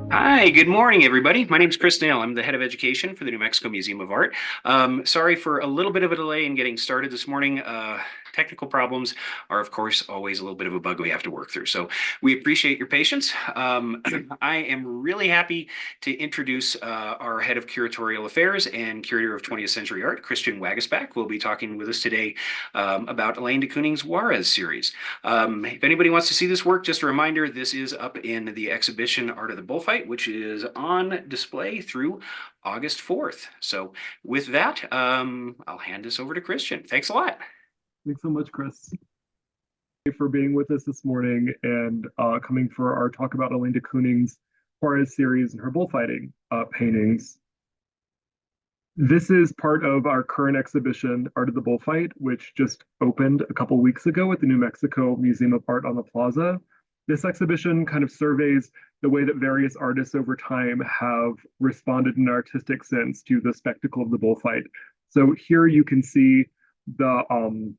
Hi, good morning, everybody. My name is Chris Nail. I'm the head of education for the New Mexico Museum of Art. Sorry for a little bit of a delay in getting started this morning. Technical problems are, of course, always a little bit of a bug we have to work through. So we appreciate your patience. I am really happy to introduce our head of curatorial affairs and curator of 20th century art, Christian Waguespack, who will be talking with us today about Elaine de Kooning's Juarez series. If anybody wants to see this work, just a reminder, this is up in the exhibition Art of the Bullfight, which is on display through August 4th. So with that, I'll hand this over to Christian. Thanks a lot. Thanks so much, Chris, for being with us this morning and coming for our talk about Elaine de Kooning's Juarez series and her bullfighting paintings. This is part of our current exhibition, Art of the Bullfight, which just opened a couple weeks ago at the New Mexico Museum of Art on the Plaza. This exhibition kind of surveys the way that various artists over time have responded in an artistic sense to the spectacle of the bullfight. So here you can see the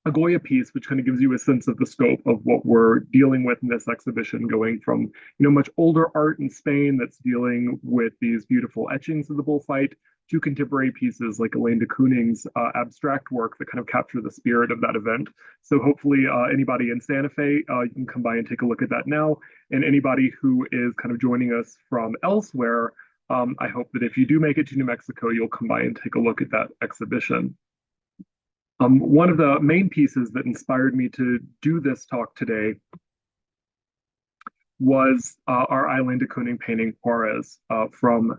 a Goya piece, which kind of gives you a sense of the scope of what we're dealing with in this exhibition, going from much older art in Spain that's dealing with these beautiful etchings of the bullfight to contemporary pieces like Elaine de Kooning's abstract work that kind of capture the spirit of that event. So hopefully anybody in Santa Fe, you can come by and take a look at that now. And anybody who is kind of joining us from elsewhere, I hope that if you do make it to New Mexico, you'll come by and take a look at that exhibition. One of the main pieces that inspired me to do this talk today was our Elaine de Kooning painting Juarez from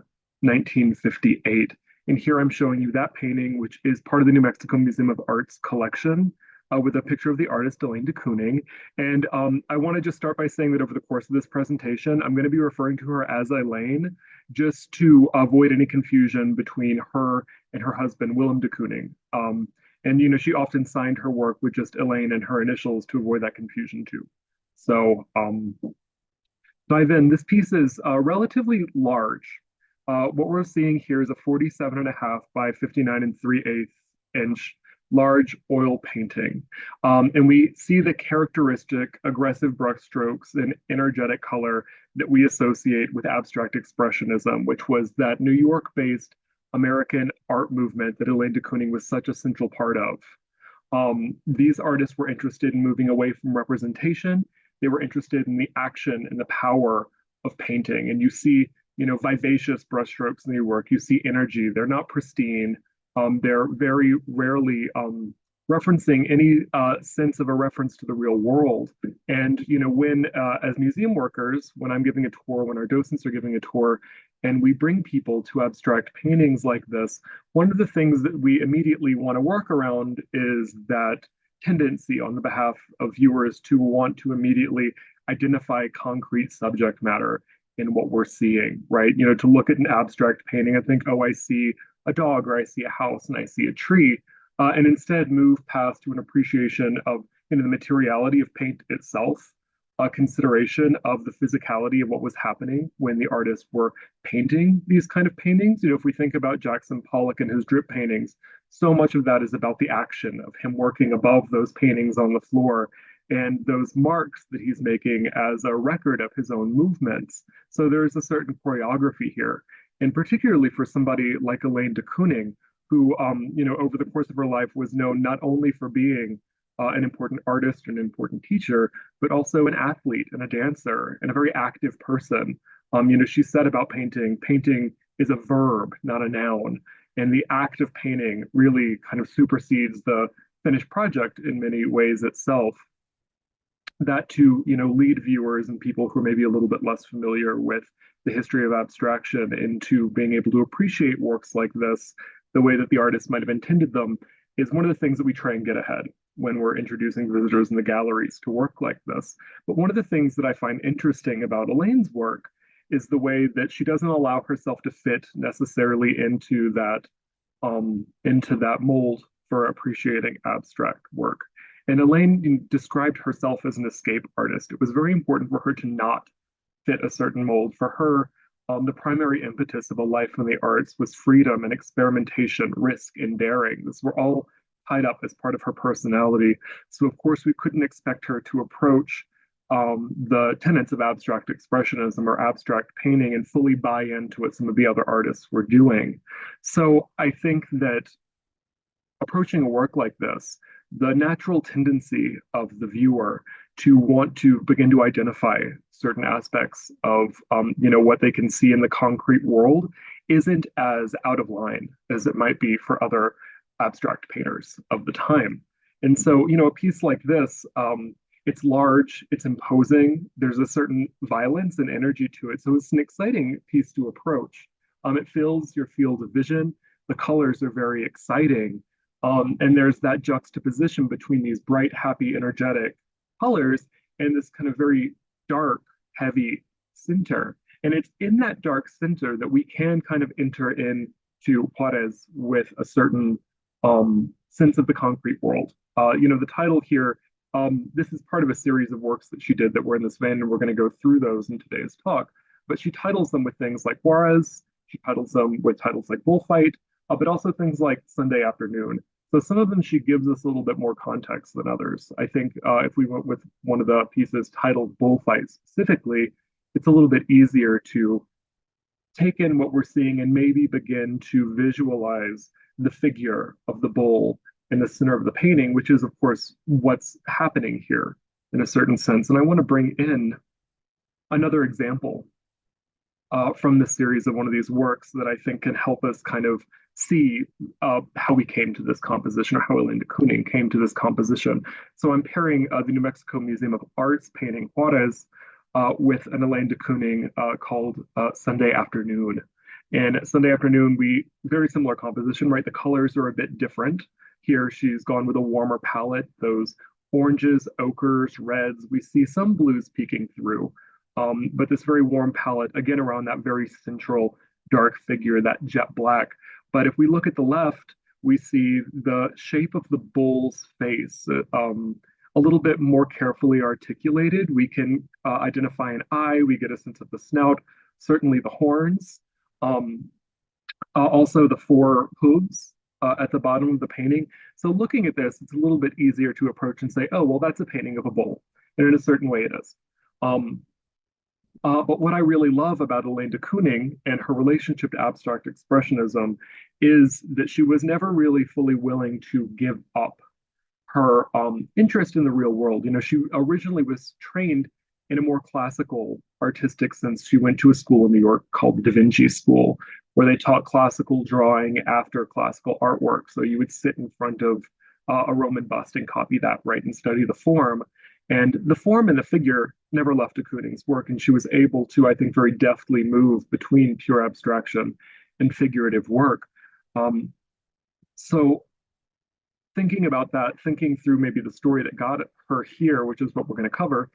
1958. And here I'm showing you that painting, which is part of the New Mexico Museum of Art's collection with a picture of the artist Elaine de Kooning. And I want to just start by saying that over the course of this presentation, I'm going to be referring to her as Elaine, just to avoid any confusion between her and her husband, Willem de Kooning. And she often signed her work with just Elaine and her initials to avoid that confusion too. So dive in. This piece is relatively large. What we're seeing here is a 47.5 by 59 and 3/8 inch large oil painting. And we see the characteristic aggressive brushstrokes and energetic color that we associate with abstract expressionism, which was that New York-based American art movement that Elaine de Kooning was such a central part of. These artists were interested in moving away from representation. They were interested in the action and the power of painting. And you see, vivacious brushstrokes in their work. You see energy. They're not pristine. They're very rarely referencing any sense of a reference to the real world. And when as museum workers, when I'm giving a tour, when our docents are giving a tour, and we bring people to abstract paintings like this, one of the things that we immediately want to work around is that tendency on the behalf of viewers to want to immediately identify concrete subject matter in what we're seeing, right? To look at an abstract painting and think, oh, I see a dog or I see a house and I see a tree, and instead move past to an appreciation of the materiality of paint itself, a consideration of the physicality of what was happening when the artists were painting these kind of paintings. If we think about Jackson Pollock and his drip paintings, so much of that is about the action of him working above those paintings on the floor and those marks that he's making as a record of his own movements. So there's a certain choreography here. And particularly for somebody like Elaine de Kooning, who, over the course of her life was known not only for being an important artist and an important teacher, but also an athlete and a dancer and a very active person. She said about painting is a verb, not a noun. And the act of painting really kind of supersedes the finished project in many ways itself. That to, lead viewers and people who are maybe a little bit less familiar with the history of abstraction into being able to appreciate works like this the way that the artist might have intended them is one of the things that we try and get ahead when we're introducing visitors in the galleries to work like this. But one of the things that I find interesting about Elaine's work is the way that she doesn't allow herself to fit necessarily into that mold for appreciating abstract work. And Elaine described herself as an escape artist. It was very important for her to not fit a certain mold. For her, the primary impetus of a life in the arts was freedom and experimentation, risk and daring. These were all tied up as part of her personality. So, of course, we couldn't expect her to approach the tenets of abstract expressionism or abstract painting and fully buy into what some of the other artists were doing. So I think that approaching a work like this, the natural tendency of the viewer to want to begin to identify certain aspects of what they can see in the concrete world isn't as out of line as it might be for other abstract painters of the time. And so, a piece like this, it's large, it's imposing, there's a certain violence and energy to it. So it's an exciting piece to approach. It fills your field of vision. The colors are very exciting. And there's that juxtaposition between these bright, happy, energetic colors and this kind of very dark, heavy center. And it's in that dark center that we can kind of enter into Juarez with a certain sense of the concrete world. The title here, this is part of a series of works that she did that were in this vein, and we're going to go through those in today's talk. But she titles them with things like Juarez, she titles them with titles like Bullfight, but also things like Sunday Afternoon. So some of them she gives us a little bit more context than others. I think if we went with one of the pieces titled Bullfight specifically, it's a little bit easier to take in what we're seeing and maybe begin to visualize the figure of the bull in the center of the painting, which is, of course, what's happening here in a certain sense. And I want to bring in another example from this series of one of these works that I think can help us kind of see how we came to this composition, or how Elaine de Kooning came to this composition. So I'm pairing the New Mexico Museum of Art's painting Juarez with an Elaine de Kooning called Sunday Afternoon. And Sunday Afternoon, very similar composition, right? The colors are a bit different. Here she's gone with a warmer palette, those oranges, ochres, reds. We see some blues peeking through, but this very warm palette, again, around that very central dark figure, that jet black. But if we look at the left, we see the shape of the bull's face a little bit more carefully articulated. We can identify an eye, we get a sense of the snout, certainly the horns, also the four hooves at the bottom of the painting. So looking at this, it's a little bit easier to approach and say, oh, well, that's a painting of a bull. And in a certain way it is. But what I really love about Elaine de Kooning and her relationship to abstract expressionism is that she was never really fully willing to give up her interest in the real world. She originally was trained in a more classical artistic sense. She went to a school in New York called the Da Vinci School, where they taught classical drawing after classical artwork. So you would sit in front of a Roman bust and copy that, right, and study the form. And the form and the figure never left de Kooning's work, and she was able to, I think, very deftly move between pure abstraction and figurative work. So thinking about that, thinking through maybe the story that got her here, which is what we're going to cover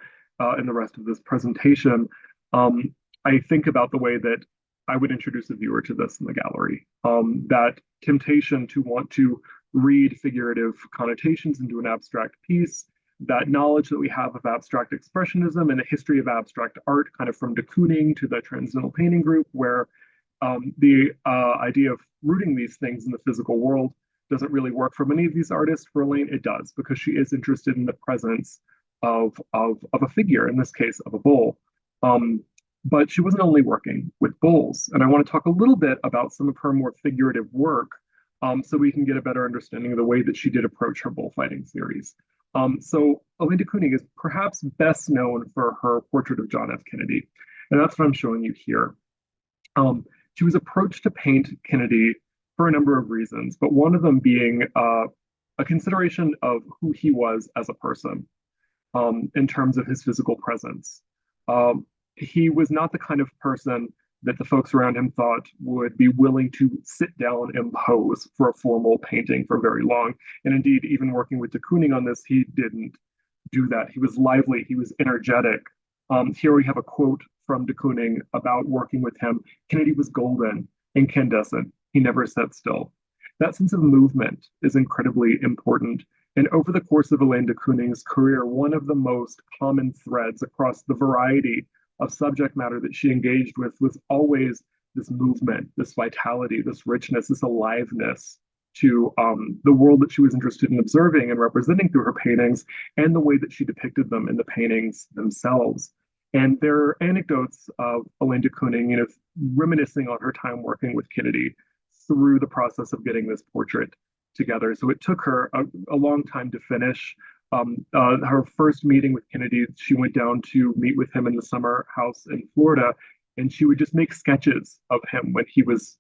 in the rest of this presentation, I think about the way that I would introduce a viewer to this in the gallery. That temptation to want to read figurative connotations into an abstract piece, that knowledge that we have of abstract expressionism and the history of abstract art, kind of from de Kooning to the Transcendental Painting Group, where the idea of rooting these things in the physical world doesn't really work for many of these artists. For Elaine, it does, because she is interested in the presence of a figure, in this case, of a bull. But she wasn't only working with bulls. And I want to talk a little bit about some of her more figurative work so we can get a better understanding of the way that she did approach her bullfighting series. So Elaine de Kooning is perhaps best known for her portrait of John F. Kennedy. And that's what I'm showing you here. She was approached to paint Kennedy for a number of reasons, but one of them being a consideration of who he was as a person in terms of his physical presence. He was not the kind of person that the folks around him thought would be willing to sit down and pose for a formal painting for very long. And indeed, even working with de Kooning on this, he didn't do that. He was lively, he was energetic. Here we have a quote from de Kooning about working with him. Kennedy was golden, incandescent. He never sat still. That sense of movement is incredibly important. And over the course of Elaine de Kooning's career, one of the most common threads across the variety of subject matter that she engaged with was always this movement, this vitality, this richness, this aliveness to the world that she was interested in observing and representing through her paintings, and the way that she depicted them in the paintings themselves. And there are anecdotes of Elaine de Kooning, reminiscing on her time working with Kennedy through the process of getting this portrait together. So it took her a long time to finish. Her first meeting with Kennedy, she went down to meet with him in the summer house in Florida, and she would just make sketches of him when he was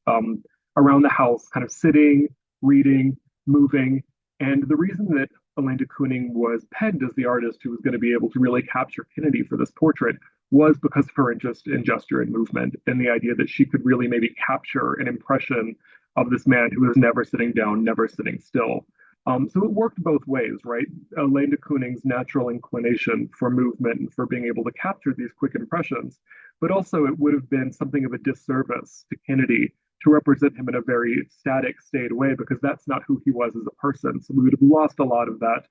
around the house, kind of sitting, reading, moving. And the reason that Elaine de Kooning was pegged as the artist who was going to be able to really capture Kennedy for this portrait was because of her interest in gesture and movement, and the idea that she could really maybe capture an impression of this man who was never sitting down, never sitting still. So it worked both ways, right? Elaine de Kooning's natural inclination for movement and for being able to capture these quick impressions, but also it would have been something of a disservice to Kennedy to represent him in a very static, staid way, because that's not who he was as a person. So we would have lost a lot of that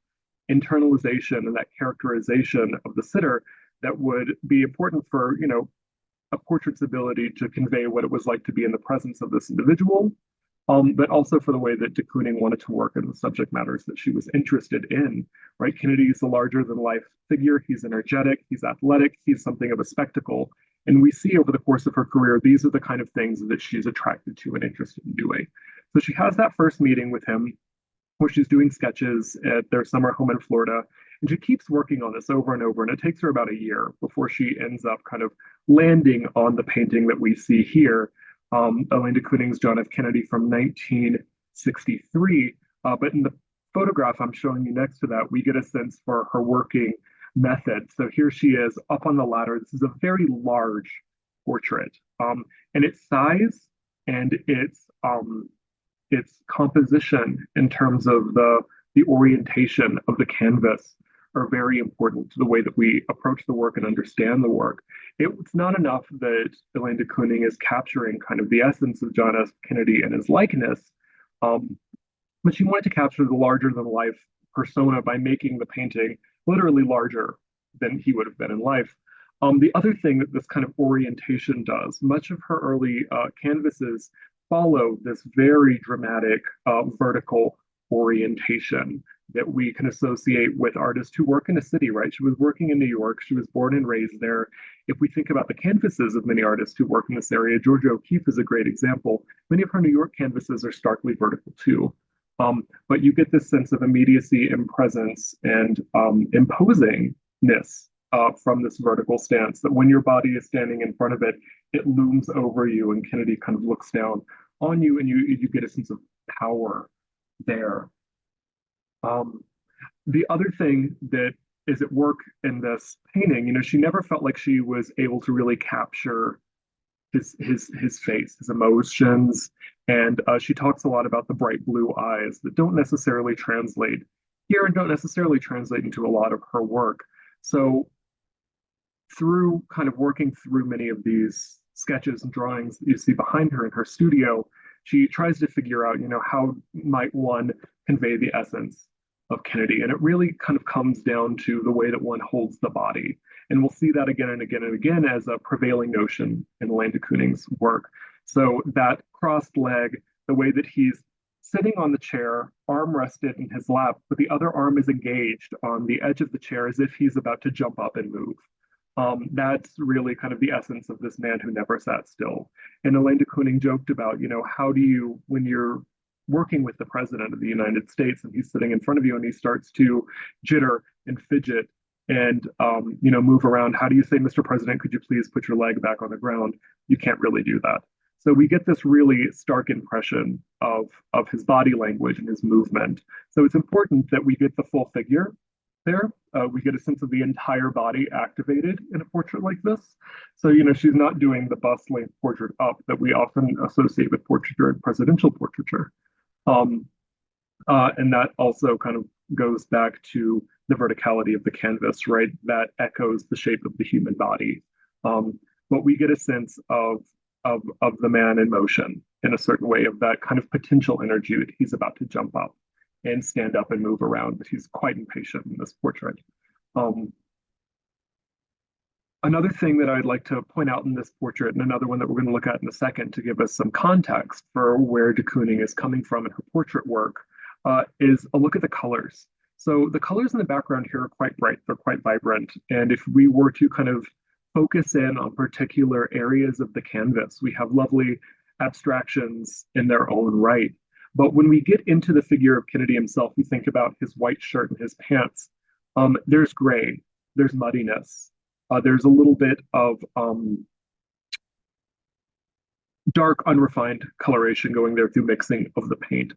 internalization and that characterization of the sitter that would be important for, a portrait's ability to convey what it was like to be in the presence of this individual, but also for the way that de Kooning wanted to work in the subject matters that she was interested in, right? Kennedy is a larger than life figure. He's energetic, he's athletic, he's something of a spectacle. And we see over the course of her career, these are the kind of things that she's attracted to and interested in doing. So she has that first meeting with him where she's doing sketches at their summer home in Florida. And she keeps working on this over and over. And it takes her about a year before she ends up kind of landing on the painting that we see here, Elaine de Kooning's John F. Kennedy from 1963. But in the photograph I'm showing you next to that, we get a sense for her working method. So here she is up on the ladder. This is a very large portrait, and its size and its composition in terms of the orientation of the canvas are very important to the way that we approach the work and understand the work. It's not enough that Elaine de Kooning is capturing kind of the essence of John F. Kennedy and his likeness, but she wanted to capture the larger than life persona by making the painting literally larger than he would have been in life. The other thing that this kind of orientation does, much of her early canvases follow this very dramatic vertical orientation that we can associate with artists who work in a city, right? She was working in New York. She was born and raised there. If we think about the canvases of many artists who work in this area, Georgia O'Keeffe is a great example. Many of her New York canvases are starkly vertical too. But you get this sense of immediacy and presence and imposingness from this vertical stance, that when your body is standing in front of it, it looms over you, and Kennedy kind of looks down on you, and you get a sense of power there. The other thing that is at work in this painting, she never felt like she was able to really capture his face, his emotions, and she talks a lot about the bright blue eyes that don't necessarily translate here and don't necessarily translate into a lot of her work. So through kind of working through many of these sketches and drawings that you see behind her in her studio, she tries to figure out, how might one convey the essence of Kennedy. And it really kind of comes down to the way that one holds the body. And we'll see that again and again and again as a prevailing notion in Elaine de Kooning's work. So that crossed leg, the way that he's sitting on the chair, arm rested in his lap, but the other arm is engaged on the edge of the chair as if he's about to jump up and move. That's really kind of the essence of this man who never sat still. And Elaine de Kooning joked about, how do you, when you're working with the president of the United States and he's sitting in front of you and he starts to jitter and fidget and, move around, how do you say, Mr. President, could you please put your leg back on the ground? You can't really do that. So we get this really stark impression of his body language and his movement. So it's important that we get the full figure there. We get a sense of the entire body activated in a portrait like this. So, she's not doing the bust length portrait up that we often associate with portraiture and presidential portraiture. And that also kind of goes back to the verticality of the canvas, right? That echoes the shape of the human body. But we get a sense of the man in motion in a certain way, of that kind of potential energy that he's about to jump up and stand up and move around, but he's quite impatient in this portrait. Another thing that I'd like to point out in this portrait, and another one that we're going to look at in a second to give us some context for where de Kooning is coming from in her portrait work, is a look at the colors. So the colors in the background here are quite bright, they're quite vibrant. And if we were to kind of focus in on particular areas of the canvas, we have lovely abstractions in their own right. But when we get into the figure of Kennedy himself, we think about his white shirt and his pants. There's gray, there's muddiness, there's a little bit of dark, unrefined coloration going there through mixing of the paint.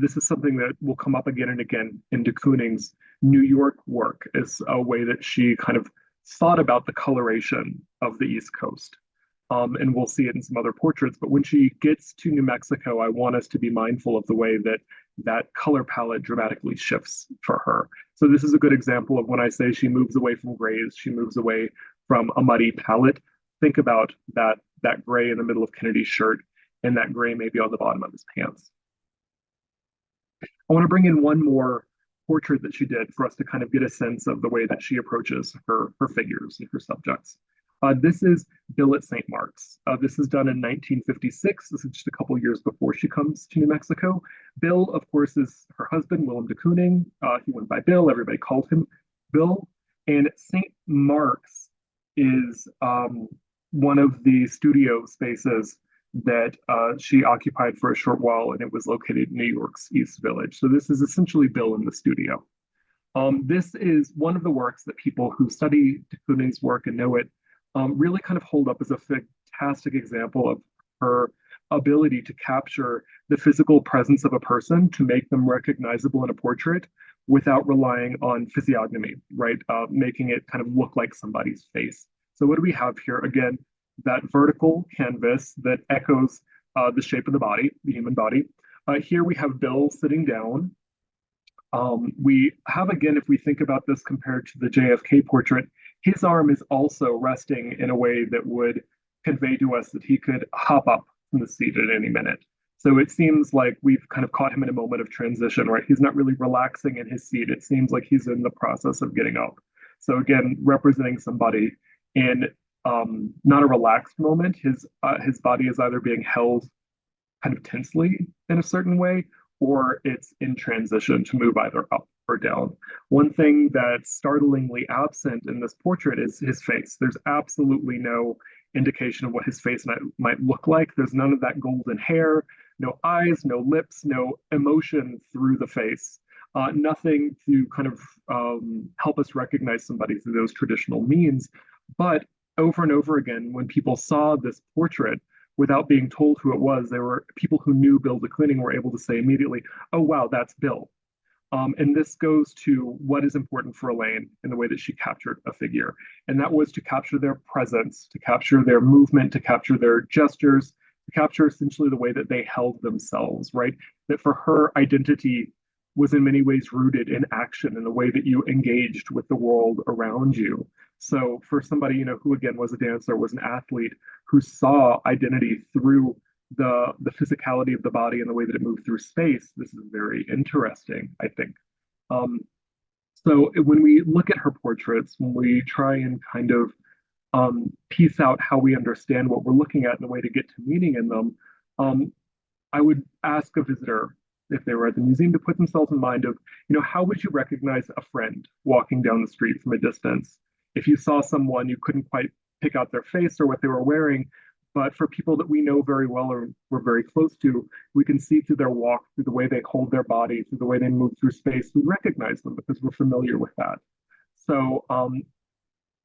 This is something that will come up again and again in de Kooning's New York work as a way that she kind of thought about the coloration of the East Coast. And we'll see it in some other portraits. But when she gets to New Mexico, I want us to be mindful of the way that that color palette dramatically shifts for her. So this is a good example of when I say she moves away from grays, she moves away from a muddy palette. Think about that gray in the middle of Kennedy's shirt and that gray maybe on the bottom of his pants. I want to bring in one more portrait that she did for us to kind of get a sense of the way that she approaches her figures and her subjects. This is Bill at St. Mark's. This is done in 1956. This is just a couple years before she comes to New Mexico. Bill, of course, is her husband, Willem de Kooning. He went by Bill. Everybody called him Bill. And St. Mark's is one of the studio spaces that she occupied for a short while, and it was located in New York's East Village. So this is essentially Bill in the studio. This is one of the works that people who study de Kooning's work and know it really kind of hold up as a fantastic example of her ability to capture the physical presence of a person to make them recognizable in a portrait without relying on physiognomy, right? Making it kind of look like somebody's face. So what do we have here? Again, that vertical canvas that echoes the shape of the body, the human body. Here we have Bill sitting down. We have, again, if we think about this compared to the JFK portrait, his arm is also resting in a way that would convey to us that he could hop up from the seat at any minute. So it seems like we've kind of caught him in a moment of transition, right? He's not really relaxing in his seat. It seems like he's in the process of getting up. So again, representing somebody in not a relaxed moment. His body is either being held kind of tensely in a certain way, or it's in transition to move either up or down. One thing that's startlingly absent in this portrait is his face. There's absolutely no indication of what his face might look like. There's none of that golden hair, no eyes, no lips, no emotion through the face. Nothing to kind of help us recognize somebody through those traditional means. But over and over again, when people saw this portrait, without being told who it was, there were people who knew Bill de Kooning were able to say immediately, "Oh wow, that's Bill." And this goes to what is important for Elaine in the way that she captured a figure, and that was to capture their presence, to capture their movement, to capture their gestures, to capture essentially the way that they held themselves. Right? That for her, identity was in many ways rooted in action, in the way that you engaged with the world around you. So for somebody, who again was a dancer, was an athlete, who saw identity through the physicality of the body and the way that it moved through space, this is very interesting, I think. Um, so when we look at her portraits, when we try and kind of piece out how we understand what we're looking at and the way to get to meaning in them, I would ask a visitor if they were at the museum to put themselves in mind of, how would you recognize a friend walking down the street from a distance? If you saw someone, you couldn't quite pick out their face or what they were wearing, but for people that we know very well or we're very close to, we can see through their walk, through the way they hold their body, through the way they move through space, we recognize them because we're familiar with that. So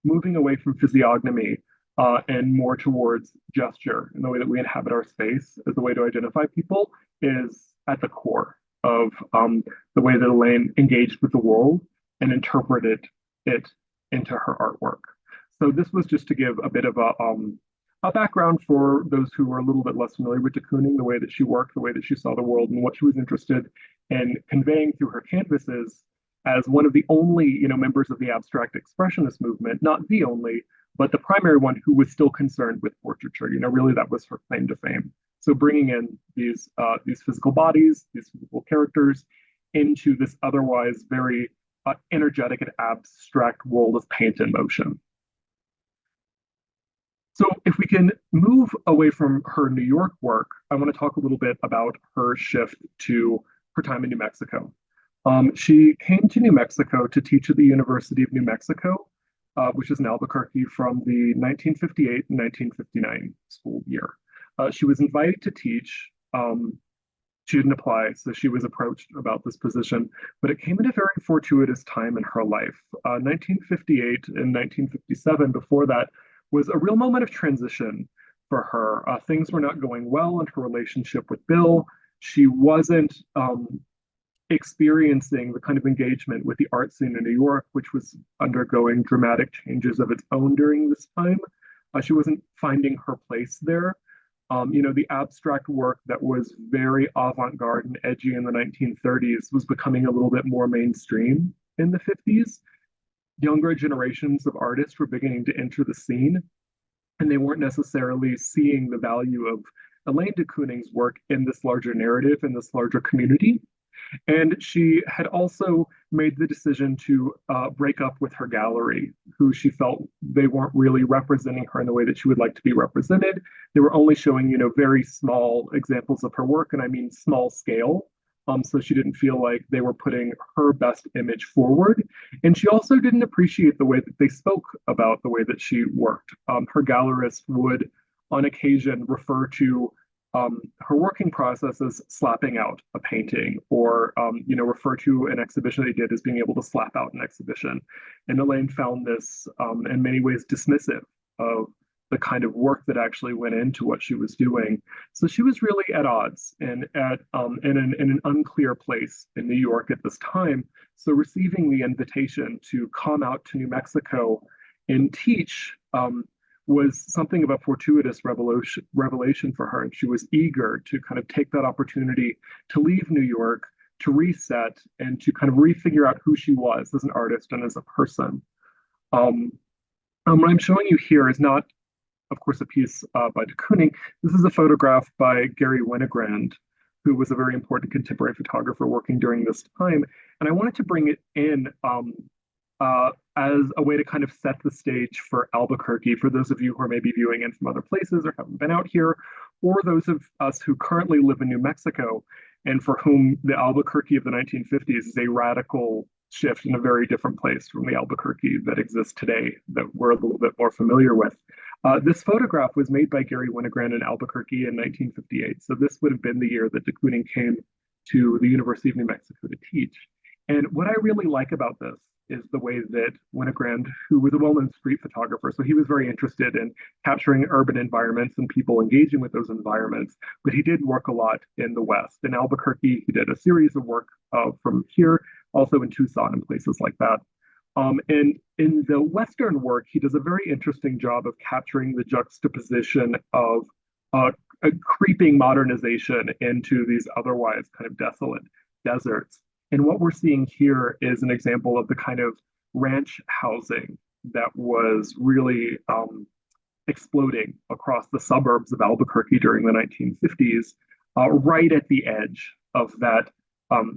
moving away from physiognomy and more towards gesture and the way that we inhabit our space as a way to identify people is at the core of the way that Elaine engaged with the world and interpreted it into her artwork. So this was just to give a bit of a background for those who are a little bit less familiar with de Kooning, the way that she worked, the way that she saw the world, and what she was interested in conveying through her canvases as one of the only, members of the abstract expressionist movement, not the only, but the primary one who was still concerned with portraiture. Really that was her claim to fame. So bringing in these physical bodies, these physical characters into this otherwise very energetic and abstract world of paint and motion. So if we can move away from her New York work, I want to talk a little bit about her shift to her time in New Mexico. She came to New Mexico to teach at the University of New Mexico, which is in Albuquerque, from the 1958 and 1959 school year. She was invited to teach. She didn't apply, so she was approached about this position, but it came at a very fortuitous time in her life. 1958 and 1957, before that, was a real moment of transition for her. Things were not going well in her relationship with Bill. She wasn't experiencing the kind of engagement with the art scene in New York, which was undergoing dramatic changes of its own during this time. She wasn't finding her place there. The abstract work that was very avant-garde and edgy in the 1930s was becoming a little bit more mainstream in the 50s. Younger generations of artists were beginning to enter the scene, and they weren't necessarily seeing the value of Elaine de Kooning's work in this larger narrative, in this larger community. And she had also made the decision to break up with her gallery, who she felt they weren't really representing her in the way that she would like to be represented. They were only showing, very small examples of her work, and I mean small scale. So she didn't feel like they were putting her best image forward. And she also didn't appreciate the way that they spoke about the way that she worked. Her gallerist would, on occasion, refer to her working process as slapping out a painting, or refer to an exhibition they did as being able to slap out an exhibition. And Elaine found this in many ways dismissive of the kind of work that actually went into what she was doing. So she was really at odds and at in an unclear place in New York at this time. So receiving the invitation to come out to New Mexico and teach was something of a fortuitous revelation for her. And she was eager to kind of take that opportunity to leave New York, to reset, and to kind of refigure out who she was as an artist and as a person. What I'm showing you here is not, of course, a piece by de Kooning. This is a photograph by Gary Winogrand, who was a very important contemporary photographer working during this time. And I wanted to bring it in as a way to kind of set the stage for Albuquerque, for those of you who are maybe viewing in from other places or haven't been out here, or those of us who currently live in New Mexico and for whom the Albuquerque of the 1950s is a radical shift in a very different place from the Albuquerque that exists today that we're a little bit more familiar with. This photograph was made by Gary Winogrand in Albuquerque in 1958. So this would have been the year that de Kooning came to the University of New Mexico to teach. And what I really like about this is the way that Winogrand, who was a well-known street photographer, so he was very interested in capturing urban environments and people engaging with those environments, but he did work a lot in the West. In Albuquerque, he did a series of work from here, also in Tucson and places like that. And in the Western work, he does a very interesting job of capturing the juxtaposition of a creeping modernization into these otherwise kind of desolate deserts. And what we're seeing here is an example of the kind of ranch housing that was really exploding across the suburbs of Albuquerque during the 1950s, right at the edge of that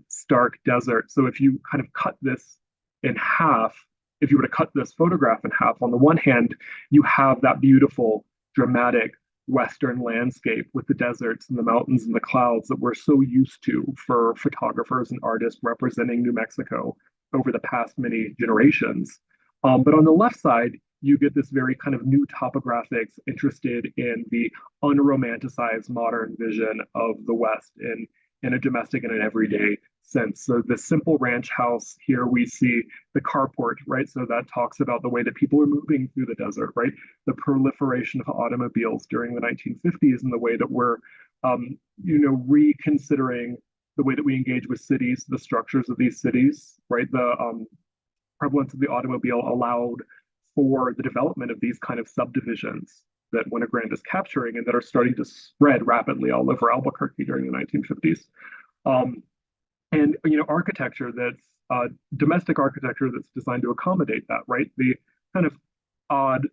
stark desert. So if you kind of cut this in half, if you were to cut this photograph in half, on the one hand, you have that beautiful, dramatic Western landscape with the deserts and the mountains and the clouds that we're so used to for photographers and artists representing New Mexico over the past many generations. But on the left side, you get this very kind of new topographics interested in the unromanticized modern vision of the West in a domestic and an everyday sense. So the simple ranch house here, we see the carport, right? So that talks about the way that people are moving through the desert, right? The proliferation of automobiles during the 1950s and the way that we're, reconsidering the way that we engage with cities, the structures of these cities, right? The prevalence of the automobile allowed for the development of these kind of subdivisions that Winogrand is capturing and that are starting to spread rapidly all over Albuquerque during the 1950s. And architecture that's domestic architecture that's designed to accommodate that, right? The kind of odd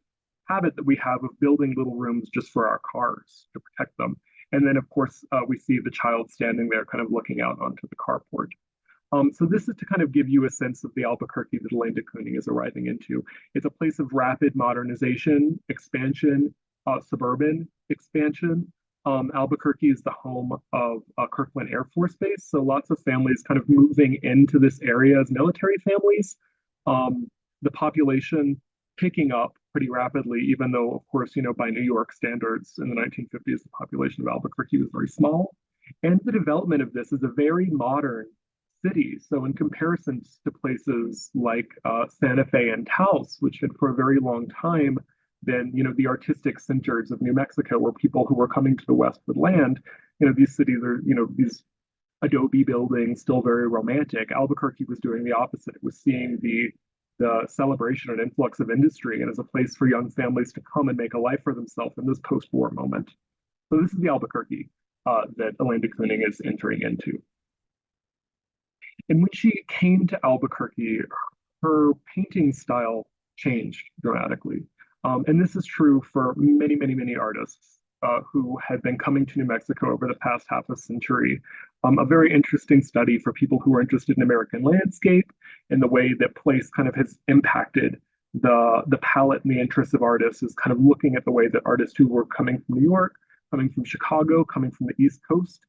habit that we have of building little rooms just for our cars to protect them. And then, of course, we see the child standing there kind of looking out onto the carport. So this is to kind of give you a sense of the Albuquerque that Elaine de Kooning is arriving into. It's a place of rapid modernization, expansion, suburban expansion. Albuquerque is the home of Kirkland Air Force Base, so lots of families kind of moving into this area as military families. The population picking up pretty rapidly, even though, of course, by New York standards in the 1950s, the population of Albuquerque was very small. And the development of this is a very modern city. So, in comparison to places like Santa Fe and Taos, which had for a very long time been, the artistic centers of New Mexico, where people who were coming to the West would land, these cities are, these adobe buildings, still very romantic. Albuquerque was doing the opposite. It was seeing the celebration and influx of industry and as a place for young families to come and make a life for themselves in this post-war moment. So this is the Albuquerque that Elaine de Kooning is entering into. And when she came to Albuquerque, her painting style changed dramatically. And this is true for many, many, many artists who had been coming to New Mexico over the past half a century. A very interesting study for people who are interested in American landscape and the way that place kind of has impacted the palette and the interests of artists is kind of looking at the way that artists who were coming from New York, coming from Chicago, coming from the East Coast,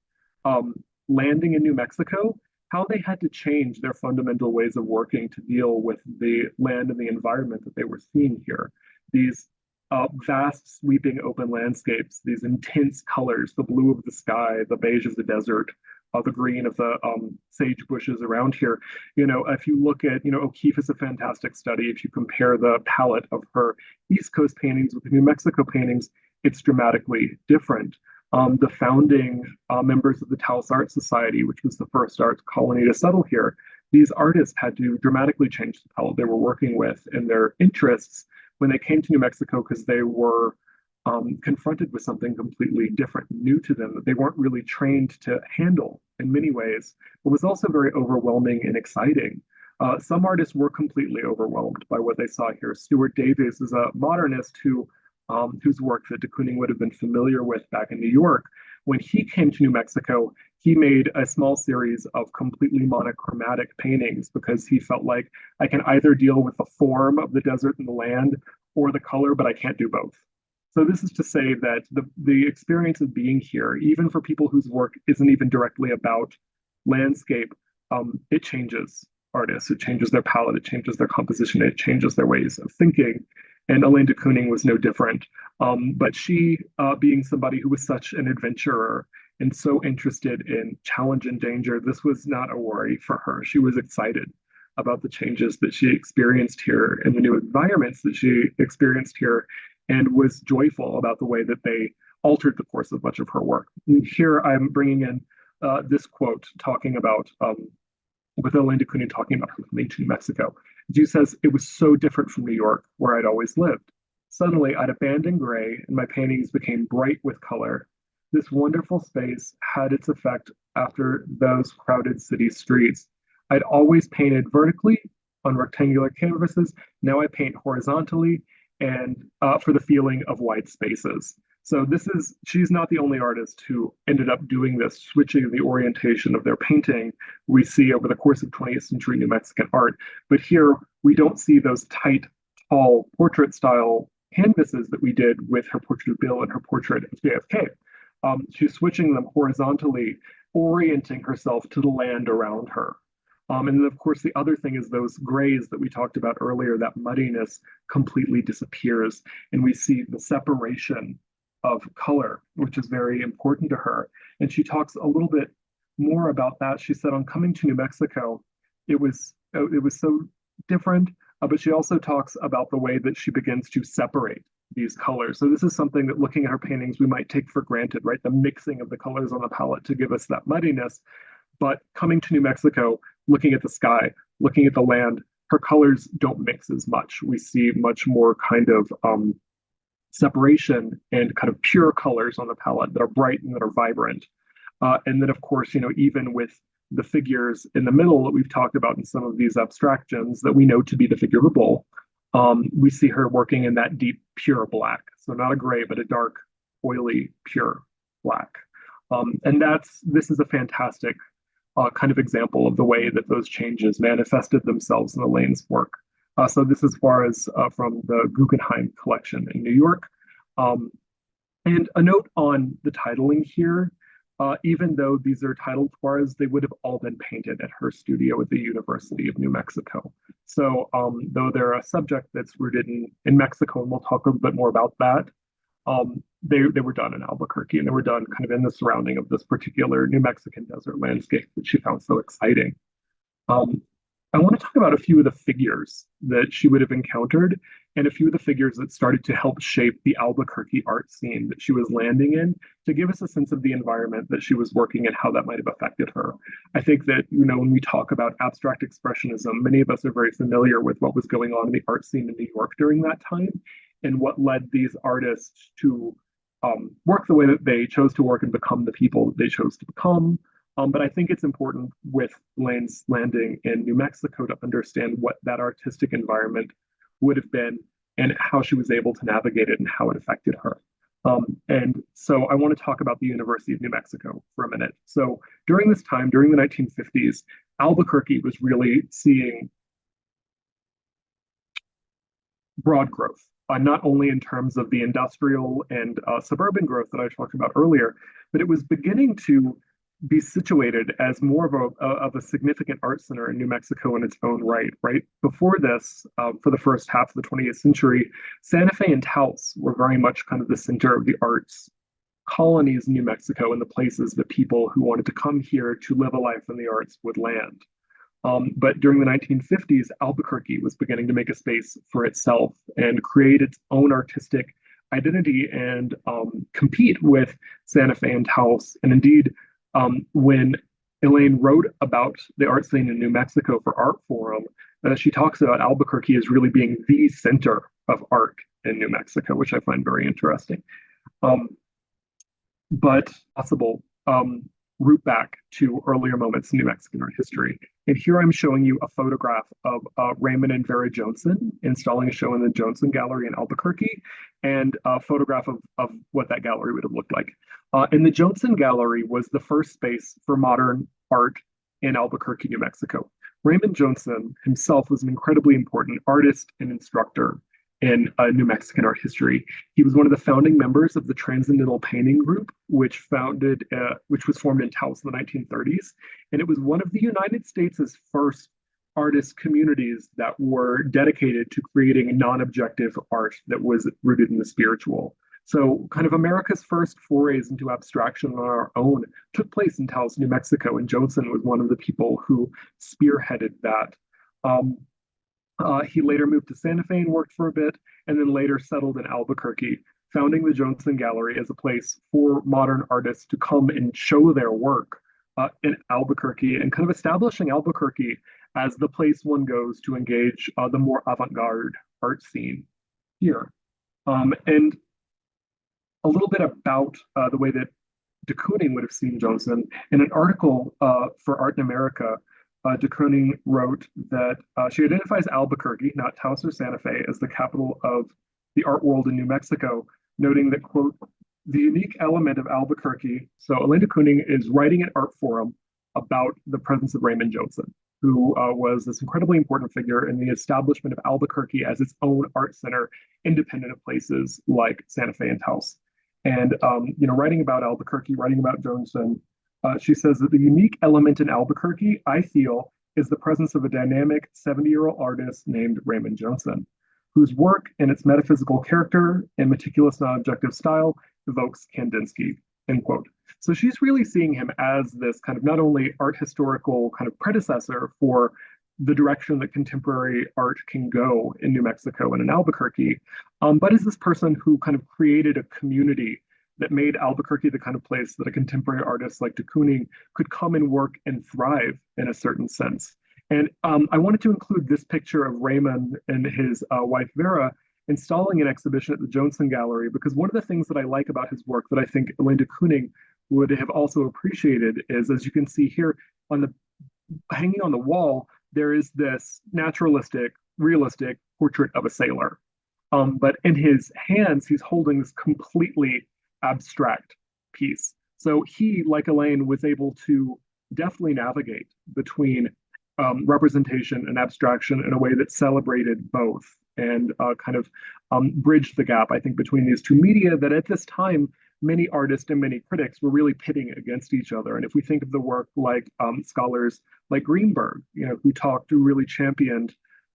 landing in New Mexico, how they had to change their fundamental ways of working to deal with the land and the environment that they were seeing here. These vast, sweeping open landscapes, these intense colors, the blue of the sky, the beige of the desert, the green of the sage bushes around here. If you look at, O'Keeffe is a fantastic study. If you compare the palette of her East Coast paintings with the New Mexico paintings, it's dramatically different. The founding members of the Taos Art Society, which was the first art colony to settle here, these artists had to dramatically change the palette they were working with and their interests when they came to New Mexico because they were confronted with something completely different, new to them, that they weren't really trained to handle in many ways. It was also very overwhelming and exciting. Some artists were completely overwhelmed by what they saw here. Stuart Davies is a modernist whose work that de Kooning would have been familiar with back in New York. When he came to New Mexico, he made a small series of completely monochromatic paintings because he felt like I can either deal with the form of the desert and the land or the color, but I can't do both. So this is to say that the experience of being here, even for people whose work isn't even directly about landscape, it changes artists, it changes their palette, it changes their composition, it changes their ways of thinking. And Elaine de Kooning was no different. But she, being somebody who was such an adventurer and so interested in challenge and danger, this was not a worry for her. She was excited about the changes that she experienced here and the new environments that she experienced here, and was joyful about the way that they altered the course of much of her work. And here I'm bringing in this quote talking about, with Elaine de Kooning talking about her coming to New Mexico. She says, "It was so different from New York, where I'd always lived. Suddenly, I'd abandoned gray, and my paintings became bright with color. This wonderful space had its effect after those crowded city streets. I'd always painted vertically on rectangular canvases. Now I paint horizontally and for the feeling of wide spaces." So she's not the only artist who ended up doing this, switching the orientation of their painting we see over the course of 20th century New Mexican art. But here we don't see those tight, tall portrait style canvases that we did with her portrait of Bill and her portrait of JFK. She's switching them horizontally, orienting herself to the land around her. And then, of course, the other thing is those grays that we talked about earlier, that muddiness completely disappears. And we see the separation of color, which is very important to her. And she talks a little bit more about that. She said on coming to New Mexico, it was so different, but she also talks about the way that she begins to separate these colors. So this is something that looking at her paintings, we might take for granted, right? The mixing of the colors on the palette to give us that muddiness. But coming to New Mexico, looking at the sky, looking at the land, her colors don't mix as much. We see much more kind of separation and kind of pure colors on the palette that are bright and that are vibrant. And then, of course, even with the figures in the middle that we've talked about in some of these abstractions that we know to be the figure of a bull, we see her working in that deep, pure black. So not a gray, but a dark, oily, pure black. And this is a fantastic kind of example of the way that those changes manifested themselves in Elaine's work. So this is Juarez from the Guggenheim collection in New York. And a note on the titling here, even though these are titled Juarez, they would have all been painted at her studio at the University of New Mexico. So though they're a subject that's rooted in Mexico, and we'll talk a little bit more about that, they were done in Albuquerque, and they were done kind of in the surrounding of this particular New Mexican desert landscape that she found so exciting. Um, I want to talk about a few of the figures that she would have encountered and a few of the figures that started to help shape the Albuquerque art scene that she was landing in to give us a sense of the environment that she was working in, how that might have affected her. I think that, when we talk about abstract expressionism, many of us are very familiar with what was going on in the art scene in New York during that time and what led these artists to work the way that they chose to work and become the people that they chose to become. But I think it's important with Elaine's landing in New Mexico to understand what that artistic environment would have been and how she was able to navigate it and how it affected her. And so I want to talk about the University of New Mexico for a minute. So during this time, during the 1950s, Albuquerque was really seeing broad growth, not only in terms of the industrial and suburban growth that I talked about earlier, but it was beginning to be situated as more of a significant art center in New Mexico in its own right. Right before this, for the first half of the 20th century, Santa Fe and Taos were very much kind of the center of the arts colonies in New Mexico and the places that people who wanted to come here to live a life in the arts would land. But during the 1950s, Albuquerque was beginning to make a space for itself and create its own artistic identity and compete with Santa Fe and Taos. And indeed, when Elaine wrote about the art scene in New Mexico for Art Forum, she talks about Albuquerque as really being the center of art in New Mexico, which I find very interesting. Um, but possible root back to earlier moments in New Mexican art history. And here I'm showing you a photograph of Raymond and Vera Johnson installing a show in the Johnson Gallery in Albuquerque, and a photograph of what that gallery would have looked like. And the Johnson Gallery was the first space for modern art in Albuquerque, New Mexico. Raymond Johnson himself was an incredibly important artist and instructor in New Mexican art history. He was one of the founding members of the Transcendental Painting Group, which was formed in Taos in the 1930s, and it was one of the United States' first artist communities that were dedicated to creating non-objective art that was rooted in the spiritual. So, kind of America's first forays into abstraction on our own took place in Taos, New Mexico, and Johnson was one of the people who spearheaded that. Um, he later moved to Santa Fe and worked for a bit, and then later settled in Albuquerque, founding the Johnson Gallery as a place for modern artists to come and show their work in Albuquerque, and kind of establishing Albuquerque as the place one goes to engage the more avant-garde art scene here. And a little bit about the way that de Kooning would have seen Johnson. In an article for Art in America, de Kooning wrote that she identifies Albuquerque, not Taos or Santa Fe, as the capital of the art world in New Mexico, noting that, quote, the unique element of Albuquerque. So Elaine de Kooning is writing an art forum about the presence of Raymond Johnson, who was this incredibly important figure in the establishment of Albuquerque as its own art center, independent of places like Santa Fe and Taos. And writing about Albuquerque, writing about Johnson, she says that the unique element in Albuquerque, I feel, is the presence of a dynamic 70-year-old artist named Raymond Johnson, whose work and its metaphysical character and meticulous non-objective style evokes Kandinsky, end quote. So she's really seeing him as this kind of not only art historical kind of predecessor for the direction that contemporary art can go in New Mexico and in Albuquerque, but as this person who kind of created a community that made Albuquerque the kind of place that a contemporary artist like de Kooning could come and work and thrive in a certain sense. And I wanted to include this picture of Raymond and his wife Vera installing an exhibition at the Johnson Gallery, because one of the things that I like about his work that I think Elaine de Kooning would have also appreciated is, as you can see here, on the hanging on the wall, there is this naturalistic, realistic portrait of a sailor. But in his hands, he's holding this completely abstract piece. So he, like Elaine, was able to deftly navigate between representation and abstraction in a way that celebrated both and kind of bridged the gap, I think, between these two media that at this time many artists and many critics were really pitting against each other. And if we think of the work like scholars like Greenberg, who really championed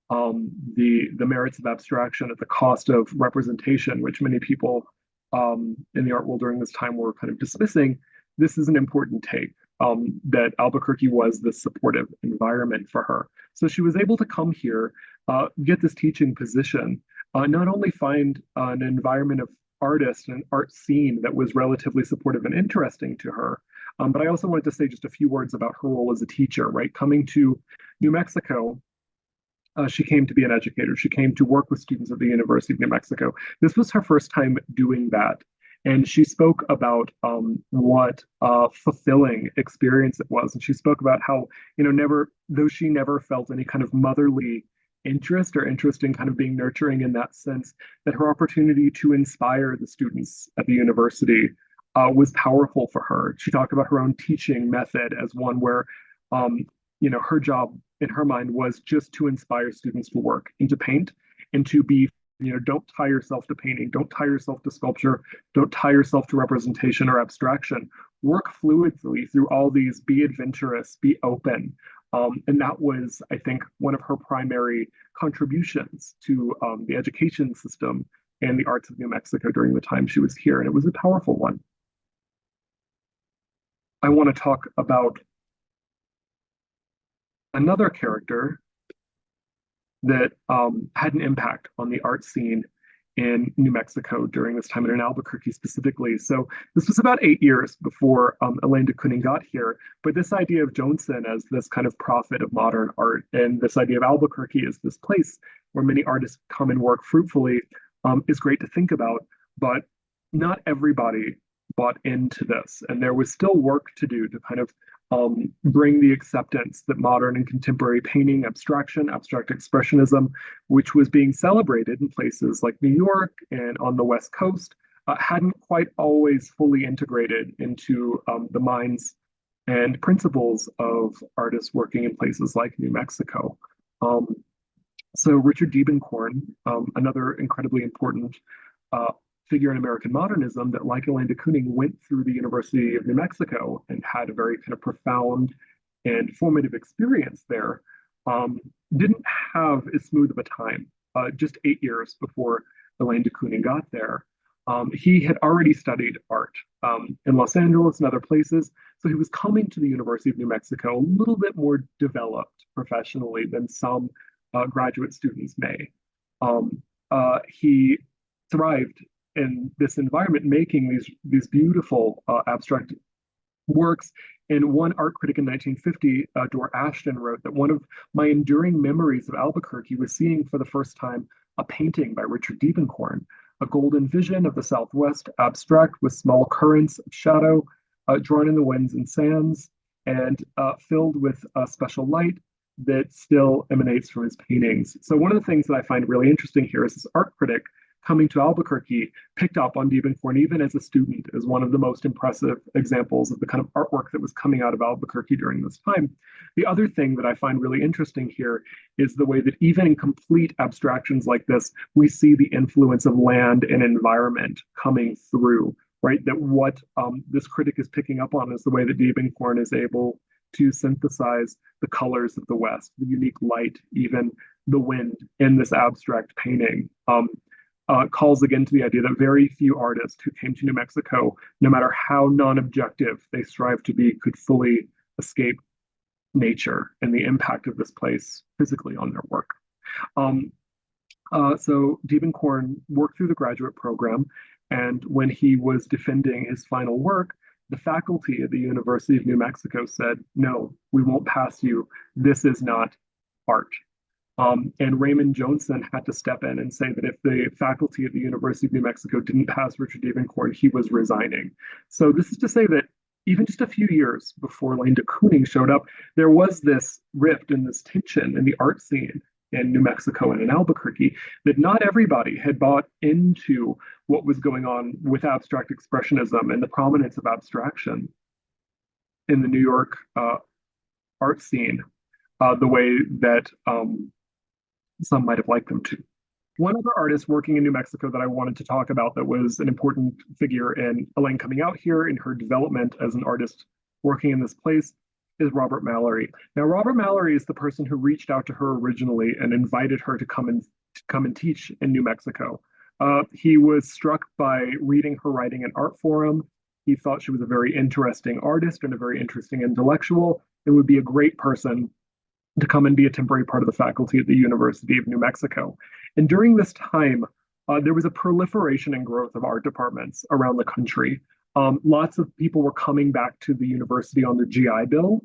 the merits of abstraction at the cost of representation, which many people in the art world during this time were kind of dismissing, this is an important take. That Albuquerque was the supportive environment for her. So she was able to come here, get this teaching position, not only find an environment of artists and art scene that was relatively supportive and interesting to her, but I also wanted to say just a few words about her role as a teacher, right? Coming to New Mexico, she came to be an educator. She came to work with students at the University of New Mexico. This was her first time doing that. And she spoke about what a fulfilling experience it was. And she spoke about how, though she never felt any kind of motherly interest or interest in kind of being nurturing in that sense, that her opportunity to inspire the students at the university was powerful for her. She talked about her own teaching method as one where, her job in her mind was just to inspire students to work and to paint and to be, don't tie yourself to painting, don't tie yourself to sculpture, don't tie yourself to representation or abstraction. Work fluidly through all these, be adventurous, be open. And that was, I think, one of her primary contributions to the education system and the arts of New Mexico during the time she was here. And it was a powerful one. I want to talk about another character that had an impact on the art scene in New Mexico during this time and in Albuquerque specifically. So this was about 8 years before Elaine de Kooning got here. But this idea of Johnson as this kind of prophet of modern art and this idea of Albuquerque as this place where many artists come and work fruitfully is great to think about. But not everybody bought into this. And there was still work to do to kind of bring the acceptance that modern and contemporary painting, abstraction, abstract expressionism, which was being celebrated in places like New York and on the West Coast, hadn't quite always fully integrated into the minds and principles of artists working in places like New Mexico. So Richard Diebenkorn, another incredibly important figure in American modernism that, like Elaine de Kooning, went through the University of New Mexico and had a very kind of profound and formative experience there, didn't have as smooth of a time. Just 8 years before Elaine de Kooning got there, he had already studied art in Los Angeles and other places, so he was coming to the University of New Mexico a little bit more developed professionally than some graduate students may. He thrived in this environment, making these beautiful abstract works. And one art critic in 1950, Dora Ashton, wrote that one of my enduring memories of Albuquerque was seeing for the first time a painting by Richard Diebenkorn, a golden vision of the Southwest, abstract with small currents of shadow drawn in the winds and sands, and filled with a special light that still emanates from his paintings. So one of the things that I find really interesting here is this art critic coming to Albuquerque picked up on Diebenkorn even as a student as one of the most impressive examples of the kind of artwork that was coming out of Albuquerque during this time. The other thing that I find really interesting here is the way that even in complete abstractions like this, we see the influence of land and environment coming through, right? That what this critic is picking up on is the way that Diebenkorn is able to synthesize the colors of the West, the unique light, even the wind in this abstract painting. Calls again to the idea that very few artists who came to New Mexico, no matter how non-objective they strive to be, could fully escape nature and the impact of this place physically on their work. So Diebenkorn worked through the graduate program, and when he was defending his final work, the faculty at the University of New Mexico said, "No, we won't pass you. This is not art." And Raymond Johnson had to step in and say that if the faculty at the University of New Mexico didn't pass Richard Diebenkorn, he was resigning. So this is to say that even just a few years before Elaine de Kooning showed up, there was this rift and this tension in the art scene in New Mexico and in Albuquerque that not everybody had bought into what was going on with abstract expressionism and the prominence of abstraction in the New York art scene the way that some might have liked them to. One other artist working in New Mexico that I wanted to talk about that was an important figure in Elaine coming out here in her development as an artist working in this place is Robert Mallerie. Now, Robert Mallerie is the person who reached out to her originally and invited her to come and teach in New Mexico. He was struck by reading her writing in art forum. He thought she was a very interesting artist and a very interesting intellectual. It would be a great person to come and be a temporary part of the faculty at the University of New Mexico. And during this time, there was a proliferation and growth of art departments around the country. Lots of people were coming back to the university on the GI Bill.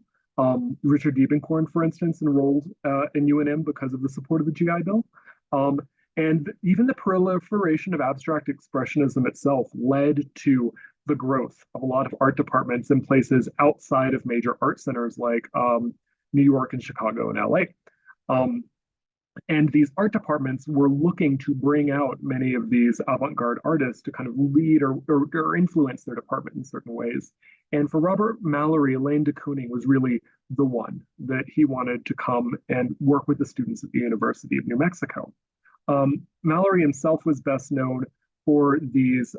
Richard Diebenkorn, for instance, enrolled in UNM because of the support of the GI Bill. Um, and even the proliferation of abstract expressionism itself led to the growth of a lot of art departments in places outside of major art centers like New York and Chicago and LA. Um, and these art departments were looking to bring out many of these avant-garde artists to kind of lead or influence their department in certain ways. And for Robert Mallerie, Elaine de Kooning was really the one that he wanted to come and work with the students at the University of New Mexico. Mallerie himself was best known for these,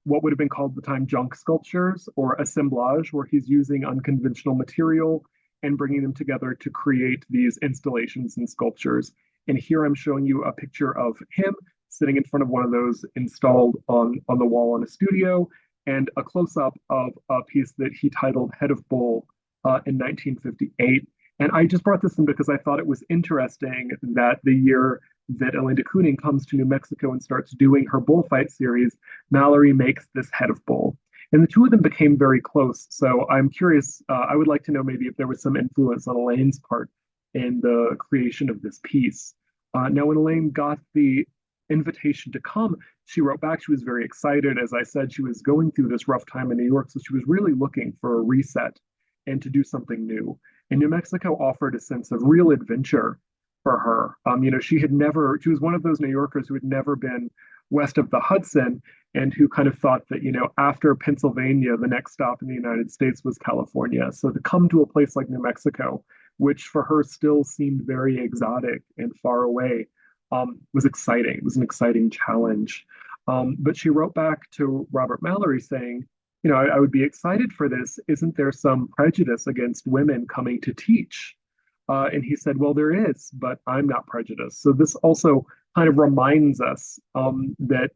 what would have been called at the time junk sculptures or assemblage, where he's using unconventional material and bringing them together to create these installations and sculptures. And here I'm showing you a picture of him sitting in front of one of those installed on the wall in a studio, and a close-up of a piece that he titled Head of Bull in 1958. And I just brought this in because I thought it was interesting that the year that Elaine de Kooning comes to New Mexico and starts doing her bullfight series, Mallerie makes this Head of Bull. And the two of them became very close. So I'm curious, I would like to know maybe if there was some influence on Elaine's part in the creation of this piece. Now, when Elaine got the invitation to come, she wrote back. She was very excited. As I said, she was going through this rough time in New York, so she was really looking for a reset and to do something new. And New Mexico offered a sense of real adventure for her. She was one of those New Yorkers who had never been west of the Hudson and who kind of thought that, after Pennsylvania, the next stop in the United States was California. So to come to a place like New Mexico, which for her still seemed very exotic and far away, was exciting. It was an exciting challenge. But she wrote back to Robert Mallerie saying, I would be excited for this. Isn't there some prejudice against women coming to teach? And he said, well, there is, but I'm not prejudiced. So this also kind of reminds us that,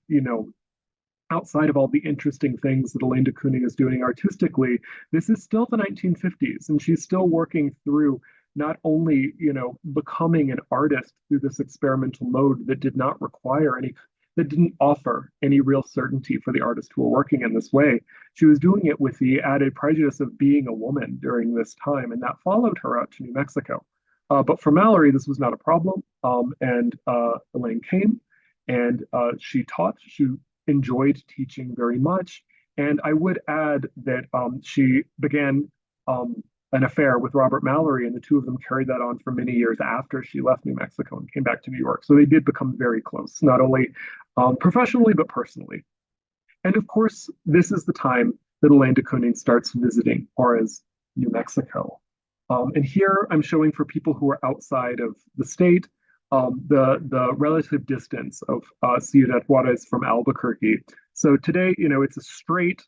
outside of all the interesting things that Elaine de Kooning is doing artistically, this is still the 1950s, and she's still working through not only, becoming an artist through this experimental mode that didn't offer any real certainty for the artists who were working in this way. She was doing it with the added prejudice of being a woman during this time, and that followed her out to New Mexico. But for Mallerie, this was not a problem, and Elaine came, and she taught. She enjoyed teaching very much, and I would add that she began an affair with Robert Mallerie, and the two of them carried that on for many years after she left New Mexico and came back to New York. So they did become very close, not only professionally, but personally. And of course, this is the time that Elaine de Kooning starts visiting Juarez, New Mexico. And here I'm showing for people who are outside of the state the relative distance of Ciudad Juarez from Albuquerque. So today, it's a straight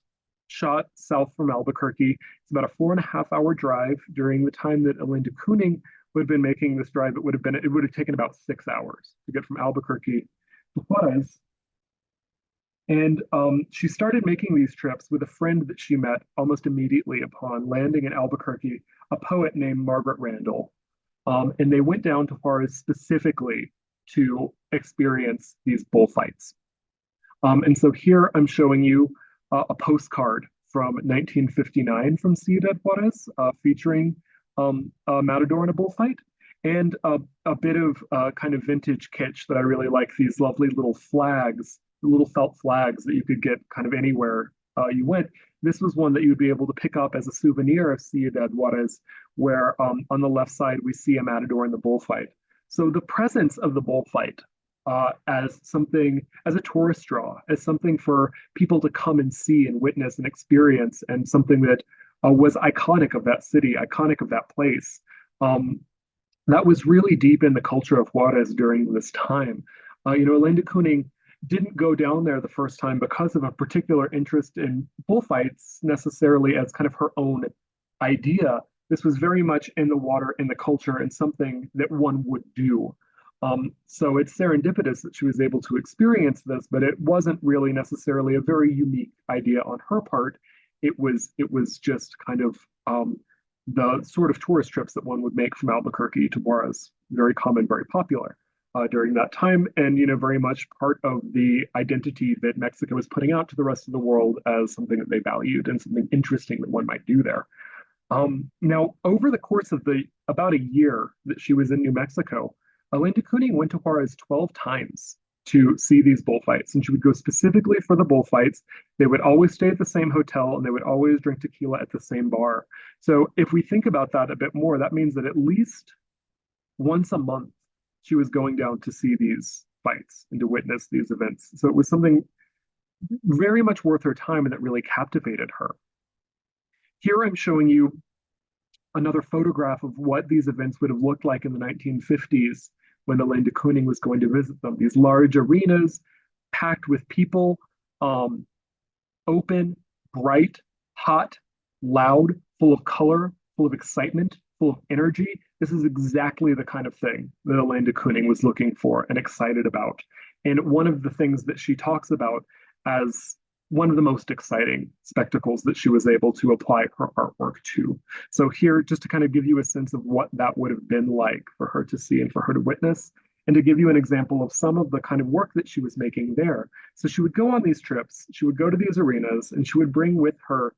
shot south from Albuquerque. It's about a 4.5 hour drive. During the time that Elaine de Kooning would have been making this drive, it would have taken about 6 hours to get from Albuquerque to Juarez. And she started making these trips with a friend that she met almost immediately upon landing in Albuquerque, a poet named Margaret Randall. And they went down to Juarez specifically to experience these bullfights. And so here I'm showing you a postcard from 1959 from Ciudad Juarez featuring a Matador and a bullfight, and a bit of kind of vintage kitsch that I really like, these lovely little flags, little felt flags that you could get kind of anywhere you went. This was one that you would be able to pick up as a souvenir of Ciudad Juarez, where on the left side we see a Matador in the bullfight. So the presence of the bullfight as something, as a tourist draw, as something for people to come and see and witness and experience, and something that was iconic of that city, iconic of that place. That was really deep in the culture of Juarez during this time. Elaine de Kooning didn't go down there the first time because of a particular interest in bullfights necessarily as kind of her own idea. This was very much in the water, in the culture, and something that one would do. So it's serendipitous that she was able to experience this, but it wasn't really necessarily a very unique idea on her part. It was just kind of the sort of tourist trips that one would make from Albuquerque to Juarez, very common, very popular during that time, and very much part of the identity that Mexico was putting out to the rest of the world as something that they valued and something interesting that one might do there. Now, over the course of the about a year that she was in New Mexico, Elaine de Kooning went to Juarez 12 times to see these bullfights, and she would go specifically for the bullfights. They would always stay at the same hotel, and they would always drink tequila at the same bar. So, if we think about that a bit more, that means that at least once a month she was going down to see these fights and to witness these events. So, it was something very much worth her time and that really captivated her. Here I'm showing you another photograph of what these events would have looked like in the 1950s when Elaine de Kooning was going to visit them. These large arenas packed with people, um, open, bright, hot, loud, full of color, full of excitement, full of energy. This is exactly the kind of thing that Elaine de Kooning was looking for and excited about. And one of the things that she talks about as one of the most exciting spectacles that she was able to apply her artwork to. So here, just to kind of give you a sense of what that would have been like for her to see and for her to witness, and to give you an example of some of the kind of work that she was making there. So she would go on these trips, she would go to these arenas, and she would bring with her,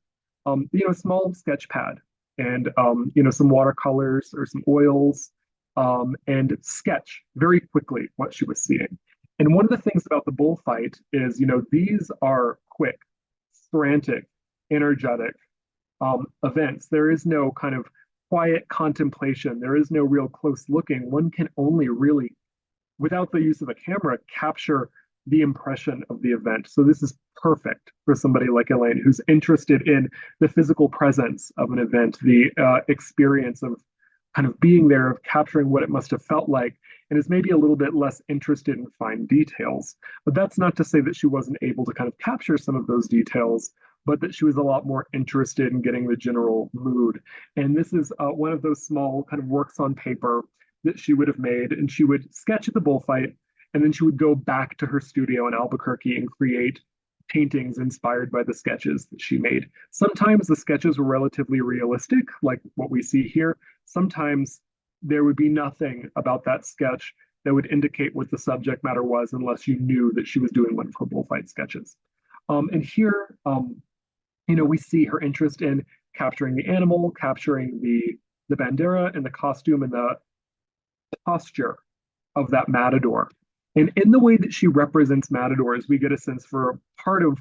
a small sketch pad and, some watercolors or some oils, and sketch very quickly what she was seeing. And one of the things about the bullfight is, these are quick, frantic, energetic events. There is no kind of quiet contemplation. There is no real close looking. One can only really, without the use of a camera, capture the impression of the event. So this is perfect for somebody like Elaine who's interested in the physical presence of an event, the experience of kind of being there, of capturing what it must have felt like, and is maybe a little bit less interested in fine details. But that's not to say that she wasn't able to kind of capture some of those details, but that she was a lot more interested in getting the general mood. And this is one of those small kind of works on paper that she would have made, and she would sketch at the bullfight, and then she would go back to her studio in Albuquerque and create paintings inspired by the sketches that she made. Sometimes the sketches were relatively realistic, like what we see here. Sometimes there would be nothing about that sketch that would indicate what the subject matter was unless you knew that she was doing one of her bullfight sketches. And here, we see her interest in capturing the animal, capturing the bandera and the costume and the posture of that matador. And in the way that she represents matadors, we get a sense for part of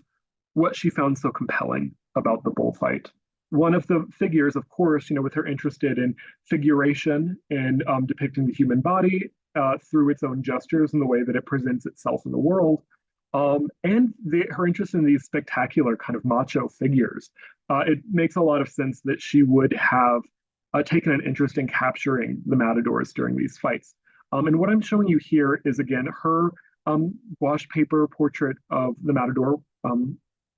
what she found so compelling about the bullfight. One of the figures, of course, with her interested in figuration and depicting the human body through its own gestures and the way that it presents itself in the world, her interest in these spectacular kind of macho figures. It makes a lot of sense that she would have taken an interest in capturing the matadors during these fights. And what I'm showing you here is, again, her wash paper portrait of the matador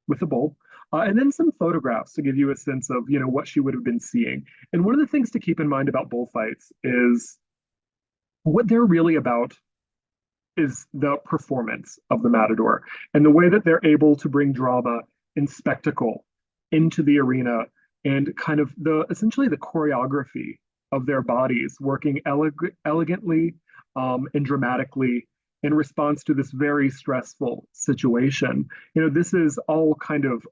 with the bull, and then some photographs to give you a sense of, what she would have been seeing. And one of the things to keep in mind about bullfights is what they're really about is the performance of the matador and the way that they're able to bring drama and spectacle into the arena, and kind of essentially the choreography of their bodies working elegantly and dramatically in response to this very stressful situation. This is all kind of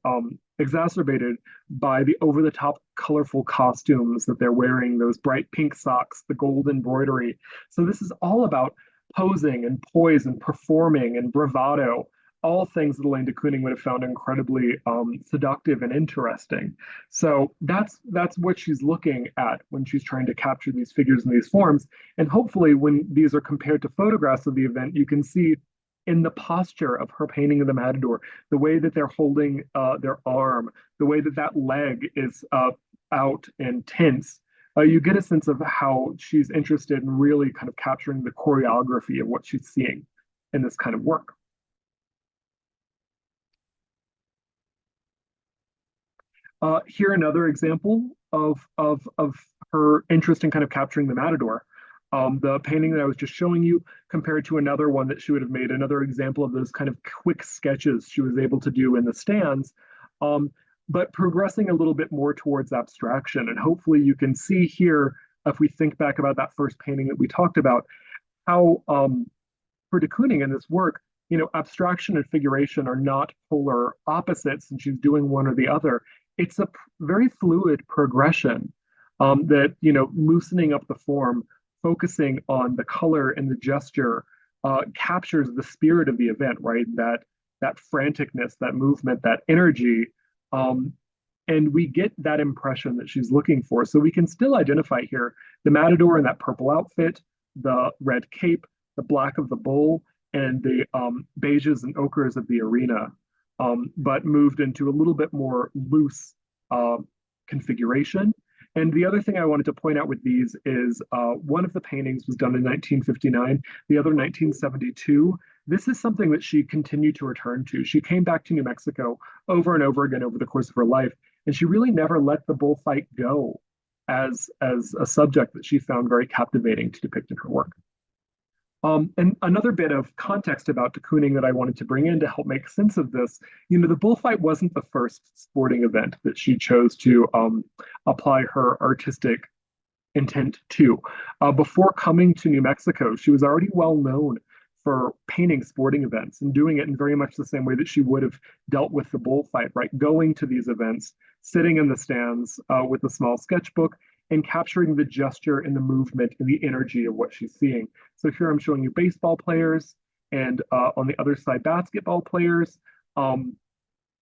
exacerbated by the over-the-top colorful costumes that they're wearing, those bright pink socks, the gold embroidery. So this is all about posing and poise and performing and bravado, all things that Elaine de Kooning would have found incredibly seductive and interesting. So that's what she's looking at when she's trying to capture these figures in these forms. And hopefully, when these are compared to photographs of the event, you can see in the posture of her painting of the matador, the way that they're holding their arm, the way that that leg is out and tense. You get a sense of how she's interested in really kind of capturing the choreography of what she's seeing. in this kind of work. Here another example of her interest in kind of capturing the Matador. The painting that I was just showing you compared to another one that she would have made, another example of those kind of quick sketches she was able to do in the stands, but progressing a little bit more towards abstraction. And hopefully you can see here, if we think back about that first painting that we talked about, how for de Kooning in this work, abstraction and figuration are not polar opposites, and she's doing one or the other. It's a very fluid progression that, loosening up the form, focusing on the color and the gesture, captures the spirit of the event, right? That franticness, that movement, that energy. And we get that impression that she's looking for. So we can still identify here the Matador in that purple outfit, the red cape, the black of the bull, and the beiges and ochres of the arena, but moved into a little bit more loose configuration. And the other thing I wanted to point out with these is one of the paintings was done in 1959, the other 1972. This is something that she continued to return to. She came back to New Mexico over and over again over the course of her life, and she really never let the bullfight go as a subject that she found very captivating to depict in her work. And another bit of context about de Kooning that I wanted to bring in to help make sense of this, the bullfight wasn't the first sporting event that she chose to apply her artistic intent to. Before coming to New Mexico, she was already well known for painting sporting events and doing it in very much the same way that she would have dealt with the bullfight, right? Going to these events, sitting in the stands with a small sketchbook, and capturing the gesture and the movement and the energy of what she's seeing. So here I'm showing you baseball players, and on the other side, basketball players. And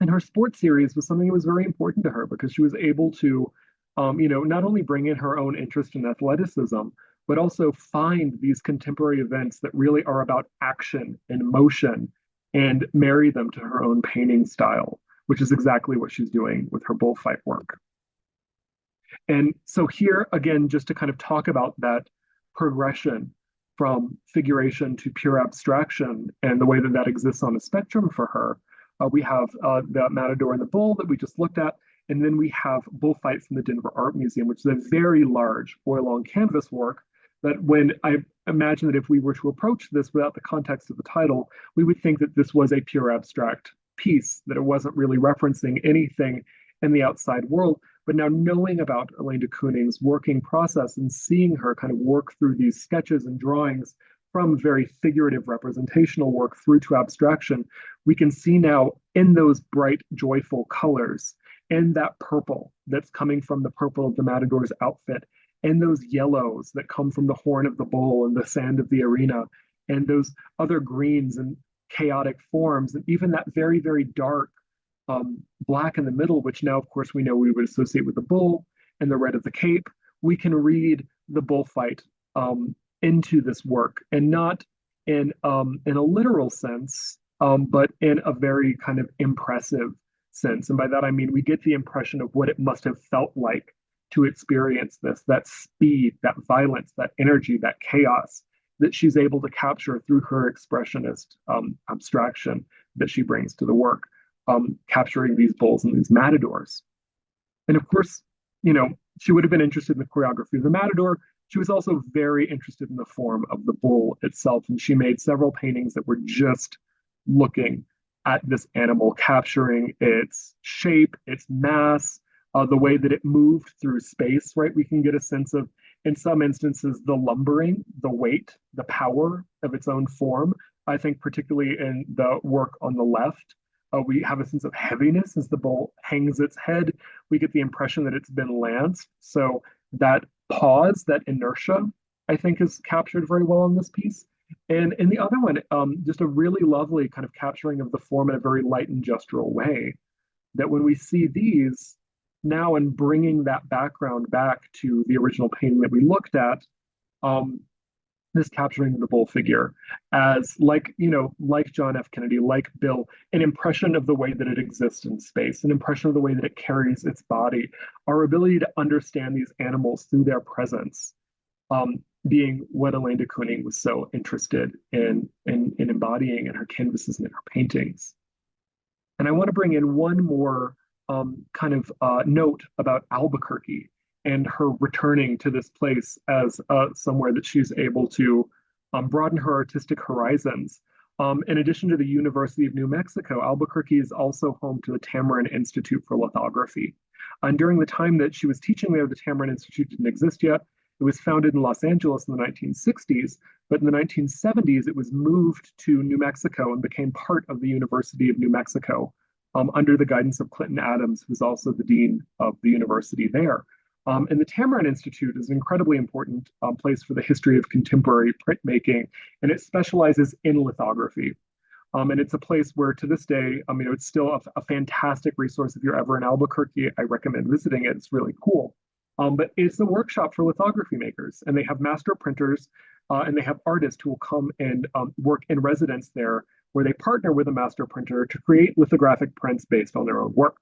her sports series was something that was very important to her because she was able to, not only bring in her own interest in athleticism, but also find these contemporary events that really are about action and motion and marry them to her own painting style, which is exactly what she's doing with her bullfight work. And so here, again, just to kind of talk about that progression from figuration to pure abstraction and the way that that exists on a spectrum for her, we have the Matador and the Bull that we just looked at, and then we have Bullfight from the Denver Art Museum, which is a very large oil-on canvas work that when I imagine that if we were to approach this without the context of the title, we would think that this was a pure abstract piece, that it wasn't really referencing anything in the outside world. But now knowing about Elaine de Kooning's working process and seeing her kind of work through these sketches and drawings from very figurative representational work through to abstraction, we can see now in those bright, joyful colors, and that purple that's coming from the purple of the Matador's outfit, and those yellows that come from the horn of the bull and the sand of the arena, and those other greens and chaotic forms, and even that very, very dark black in the middle, which now, of course, we know we would associate with the bull, and the red of the cape. We can read the bullfight into this work, and not in a literal sense, but in a very kind of impressive sense. And by that I mean we get the impression of what it must have felt like to experience this, that speed, that violence, that energy, that chaos that she's able to capture through her expressionist abstraction that she brings to the work. Capturing these bulls and these matadors. And of course, she would have been interested in the choreography of the matador. She was also very interested in the form of the bull itself. And she made several paintings that were just looking at this animal, capturing its shape, its mass, the way that it moved through space, right? We can get a sense of, in some instances, the lumbering, the weight, the power of its own form. I think particularly in the work on the left, we have a sense of heaviness as the bull hangs its head. We get the impression that it's been lanced. So that pause, that inertia, I think is captured very well in this piece. And in the other one, just a really lovely kind of capturing of the form in a very light and gestural way. That when we see these now and bringing that background back to the original painting that we looked at, this capturing the bull figure as like John F. Kennedy, like Bill, an impression of the way that it exists in space, an impression of the way that it carries its body, our ability to understand these animals through their presence, being what Elaine de Kooning was so interested in embodying in her canvases and in her paintings. And I want to bring in one more kind of note about Albuquerque and her returning to this place as somewhere that she's able to broaden her artistic horizons. In addition to the University of New Mexico, Albuquerque is also home to the Tamarind Institute for Lithography. And during the time that she was teaching there, the Tamarind Institute didn't exist yet. It was founded in Los Angeles in the 1960s, but in the 1970s, it was moved to New Mexico and became part of the University of New Mexico under the guidance of Clinton Adams, who's also the dean of the university there. And the Tamarind Institute is an incredibly important place for the history of contemporary printmaking, and it specializes in lithography. And it's a place where, to this day, it's still a fantastic resource. If you're ever in Albuquerque, I recommend visiting it. It's really cool. But it's a workshop for lithography makers, and they have master printers, and they have artists who will come and work in residence there, where they partner with a master printer to create lithographic prints based on their own work.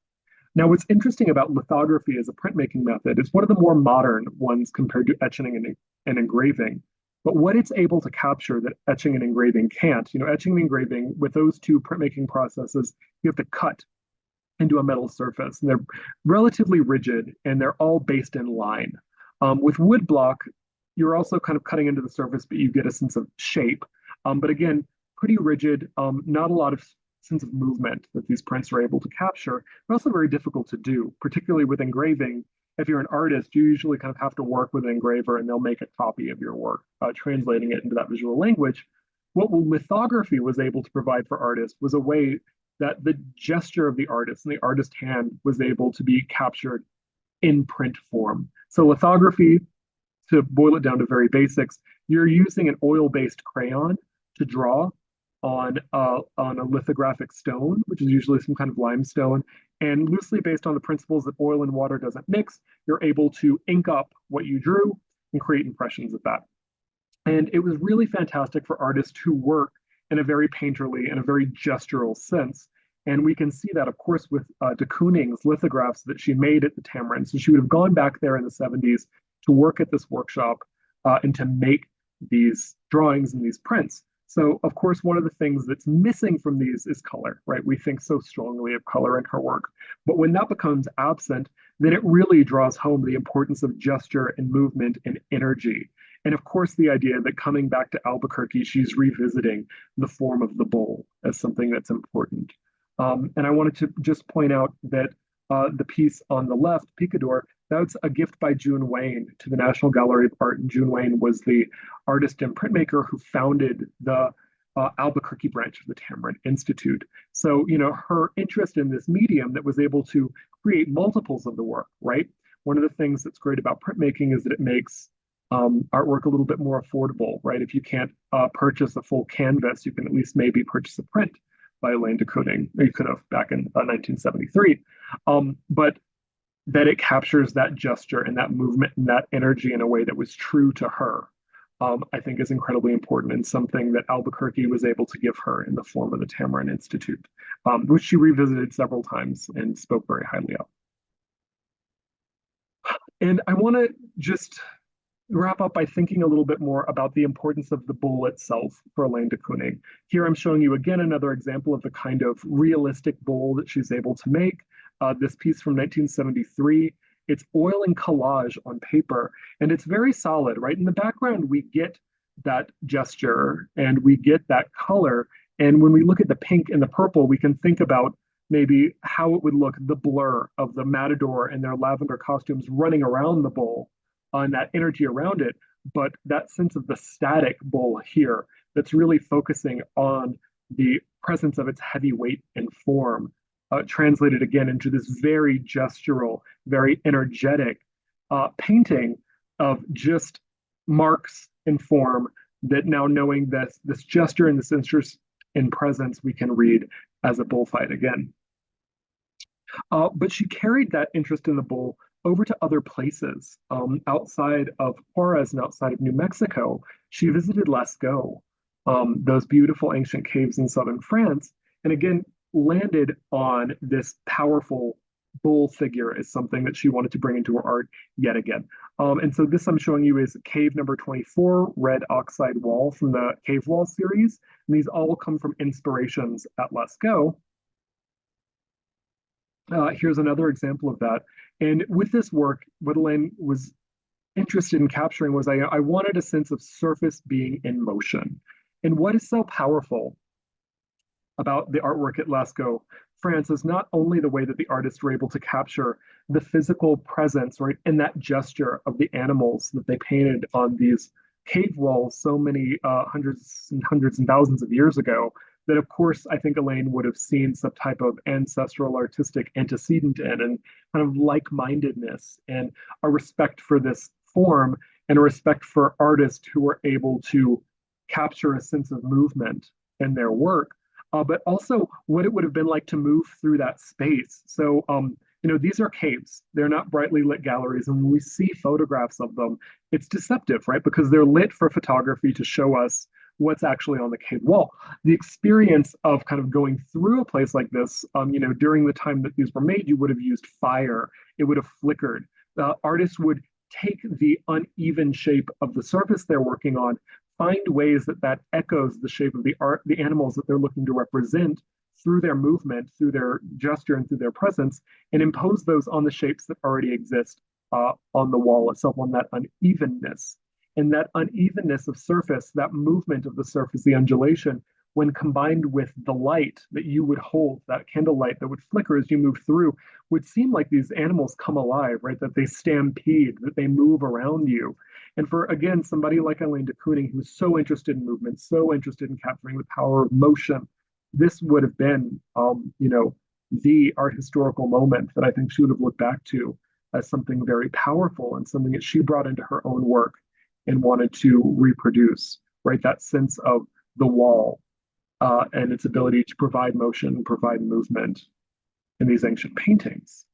Now, what's interesting about lithography as a printmaking method is one of the more modern ones compared to etching and engraving. But what it's able to capture that etching and engraving can't, etching and engraving, with those two printmaking processes, you have to cut into a metal surface, and they're relatively rigid, and they're all based in line. With woodblock, you're also kind of cutting into the surface, but you get a sense of shape. But again, pretty rigid, not a lot of sense of movement that these prints are able to capture, but also very difficult to do, particularly with engraving. If you're an artist, you usually kind of have to work with an engraver and they'll make a copy of your work, translating it into that visual language. What lithography was able to provide for artists was a way that the gesture of the artist and the artist hand was able to be captured in print form. So lithography, to boil it down to very basics, you're using an oil-based crayon to draw on a lithographic stone, which is usually some kind of limestone. And loosely based on the principles that oil and water doesn't mix, you're able to ink up what you drew and create impressions of that. And it was really fantastic for artists who work in a very painterly and a very gestural sense. And we can see that, of course, with de Kooning's lithographs that she made at the Tamarind. So she would have gone back there in the 70s to work at this workshop and to make these drawings and these prints. So, of course, one of the things that's missing from these is color, right? We think so strongly of color in her work. But when that becomes absent, then it really draws home the importance of gesture and movement and energy. And of course, the idea that coming back to Albuquerque, she's revisiting the form of the bowl as something that's important. And I wanted to just point out that the piece on the left, Picador, that's a gift by June Wayne to the National Gallery of Art. And June Wayne was the artist and printmaker who founded the Albuquerque branch of the Tamarind Institute. So, her interest in this medium that was able to create multiples of the work, right? One of the things that's great about printmaking is that it makes artwork a little bit more affordable, right? If you can't purchase a full canvas, you can at least maybe purchase a print by Elaine de Kooning. You could have back in 1973. But that it captures that gesture and that movement and that energy in a way that was true to her, I think is incredibly important and something that Albuquerque was able to give her in the form of the Tamarind Institute, which she revisited several times and spoke very highly of. And I want to just wrap up by thinking a little bit more about the importance of the bowl itself for Elaine de Kooning. Here I'm showing you again another example of the kind of realistic bowl that she's able to make. This piece from 1973, it's oil and collage on paper, and it's very solid, right? In the background, we get that gesture and we get that color. And when we look at the pink and the purple, we can think about maybe how it would look, the blur of the Matador and their lavender costumes running around the bowl and that energy around it. But that sense of the static bowl here that's really focusing on the presence of its heavy weight and form, translated again into this very gestural, very energetic painting of just marks and form that now knowing this gesture and this interest in presence, we can read as a bullfight again. But she carried that interest in the bull over to other places. Outside of Juarez and outside of New Mexico, she visited Lascaux, those beautiful ancient caves in southern France, and again landed on this powerful bull figure is something that she wanted to bring into her art yet again. And so this I'm showing you is cave number 24, red oxide wall from the cave wall series. And these all come from inspirations at Lascaux. Here's another example of that. And with this work, what Elaine was interested in capturing was I wanted a sense of surface being in motion. And what is so powerful about the artwork at Lascaux, France, is not only the way that the artists were able to capture the physical presence, right, and that gesture of the animals that they painted on these cave walls so many hundreds and thousands of years ago, that of course I think Elaine would have seen some type of ancestral artistic antecedent in, and kind of like-mindedness and a respect for this form and a respect for artists who were able to capture a sense of movement in their work, but also what it would have been like to move through that space. So, these are caves. They're not brightly lit galleries. And when we see photographs of them, it's deceptive, right? Because they're lit for photography to show us what's actually on the cave wall. The experience of kind of going through a place like this, during the time that these were made, you would have used fire. It would have flickered. The artists would take the uneven shape of the surface they're working on, find ways that that echoes the shape of the animals that they're looking to represent through their movement, through their gesture, and through their presence, and impose those on the shapes that already exist on the wall itself, on that unevenness. And that unevenness of surface, that movement of the surface, the undulation, when combined with the light that you would hold, that candle light that would flicker as you move through, would seem like these animals come alive, right? That they stampede, that they move around you. And for, again, somebody like Elaine de Kooning, who's so interested in movement, so interested in capturing the power of motion, this would have been, the art historical moment that I think she would have looked back to as something very powerful and something that she brought into her own work and wanted to reproduce, right? That sense of the wall and its ability to provide motion, provide movement in these ancient paintings.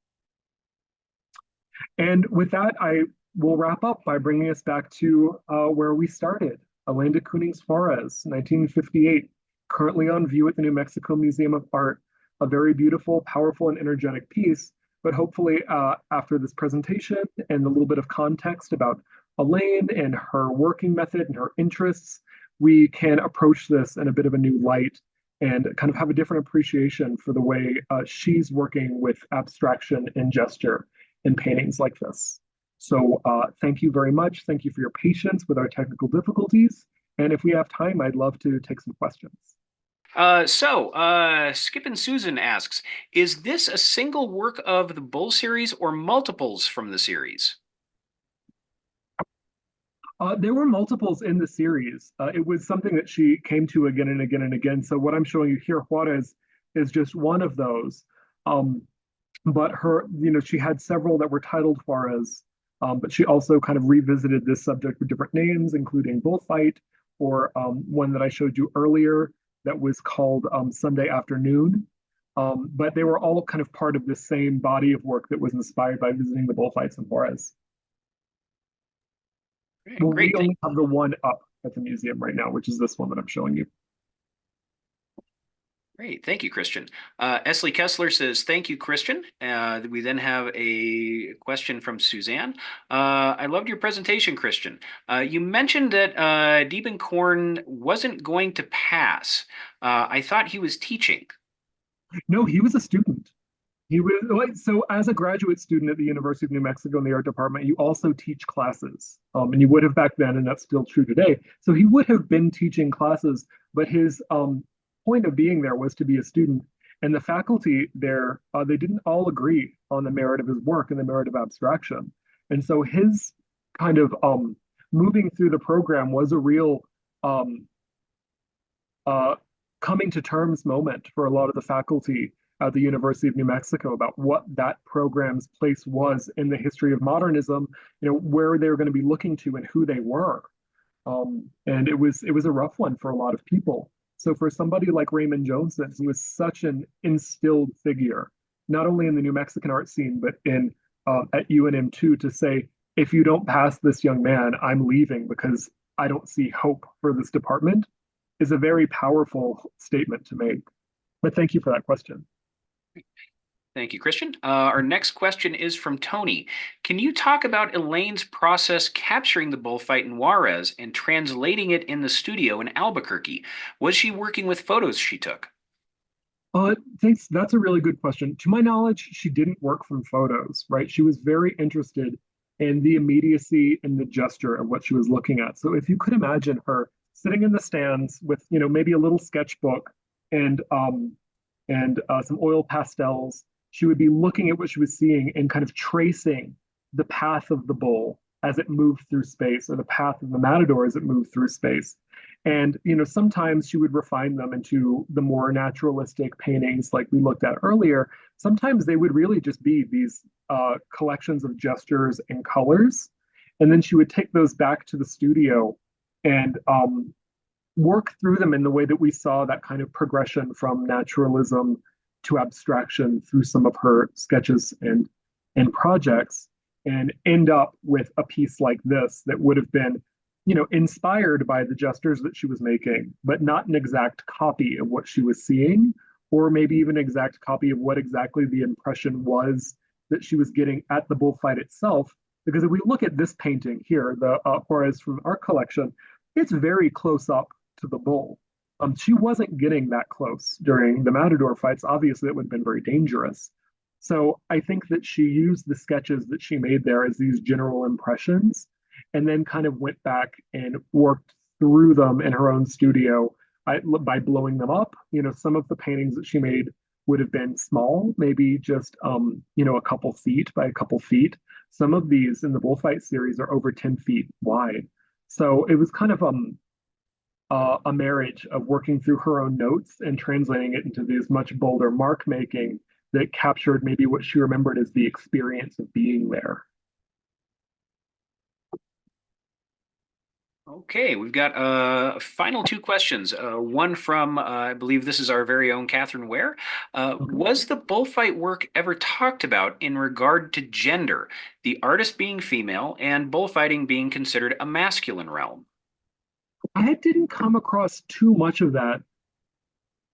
And with that, I will wrap up by bringing us back to where we started. Elaine de Kooning's Juarez, 1958, currently on view at the New Mexico Museum of Art, a very beautiful, powerful, and energetic piece. But hopefully, after this presentation and a little bit of context about Elaine and her working method and her interests, we can approach this in a bit of a new light and kind of have a different appreciation for the way she's working with abstraction and gesture in paintings like this. So thank you very much. Thank you for your patience with our technical difficulties. And if we have time, I'd love to take some questions. Skip and Susan asks, is this a single work of the Bull series or multiples from the series? There were multiples in the series. It was something that she came to again and again and again. So what I'm showing you here, Juarez, is just one of those. But her, she had several that were titled Juarez, but she also kind of revisited this subject with different names, including Bullfight, or one that I showed you earlier that was called Sunday Afternoon. But they were all kind of part of the same body of work that was inspired by visiting the bullfights in Juarez. Well, Great. We only have the one up at the museum right now, which is this one that I'm showing you. Great. Thank you, Christian. Esley Kessler says, thank you, Christian. We then have a question from Suzanne. I loved your presentation, Christian. You mentioned that Diebenkorn wasn't going to pass. I thought he was teaching. No, he was a student. He was so as a graduate student at the University of New Mexico in the art department, you also teach classes, and you would have back then, and that's still true today. So he would have been teaching classes, but his point of being there was to be a student. And the faculty there, they didn't all agree on the merit of his work and the merit of abstraction. And so his kind of moving through the program was a real coming to terms moment for a lot of the faculty at the University of New Mexico about what that program's place was in the history of modernism, where they were going to be looking to and who they were. And it was a rough one for a lot of people. So for somebody like Raymond Johnson, who was such an instilled figure, not only in the New Mexican art scene, but in at UNM too, to say, if you don't pass this young man, I'm leaving because I don't see hope for this department, is a very powerful statement to make. But thank you for that question. Thank you, Christian. Our next question is from Tony. Can you talk about Elaine's process capturing the bullfight in Juarez and translating it in the studio in Albuquerque? Was she working with photos she took? Thanks. That's a really good question. To my knowledge, she didn't work from photos, right? She was very interested in the immediacy and the gesture of what she was looking at. So if you could imagine her sitting in the stands with, maybe a little sketchbook and some oil pastels, she would be looking at what she was seeing and kind of tracing the path of the bull as it moved through space, or the path of the matador as it moved through space. And sometimes she would refine them into the more naturalistic paintings like we looked at earlier. Sometimes they would really just be these collections of gestures and colors. And then she would take those back to the studio and work through them in the way that we saw that kind of progression from naturalism to abstraction through some of her sketches and projects, and end up with a piece like this that would have been inspired by the gestures that she was making, but not an exact copy of what she was seeing, or maybe even an exact copy of what exactly the impression was that she was getting at the bullfight itself. Because if we look at this painting here, the Juarez from our collection, it's very close up to the bull. She wasn't getting that close during the Matador fights. Obviously, it would have been very dangerous. So I think that she used the sketches that she made there as these general impressions, and then kind of went back and worked through them in her own studio by blowing them up. Some of the paintings that she made would have been small, maybe just a couple feet by a couple feet. Some of these in the bullfight series are over 10 feet wide. So it was kind of a marriage of working through her own notes and translating it into these much bolder mark making that captured maybe what she remembered as the experience of being there. Okay, we've got final two questions. One from, I believe this is our very own Catherine Ware. Okay. Was the bullfight work ever talked about in regard to gender, the artist being female and bullfighting being considered a masculine realm? I didn't come across too much of that,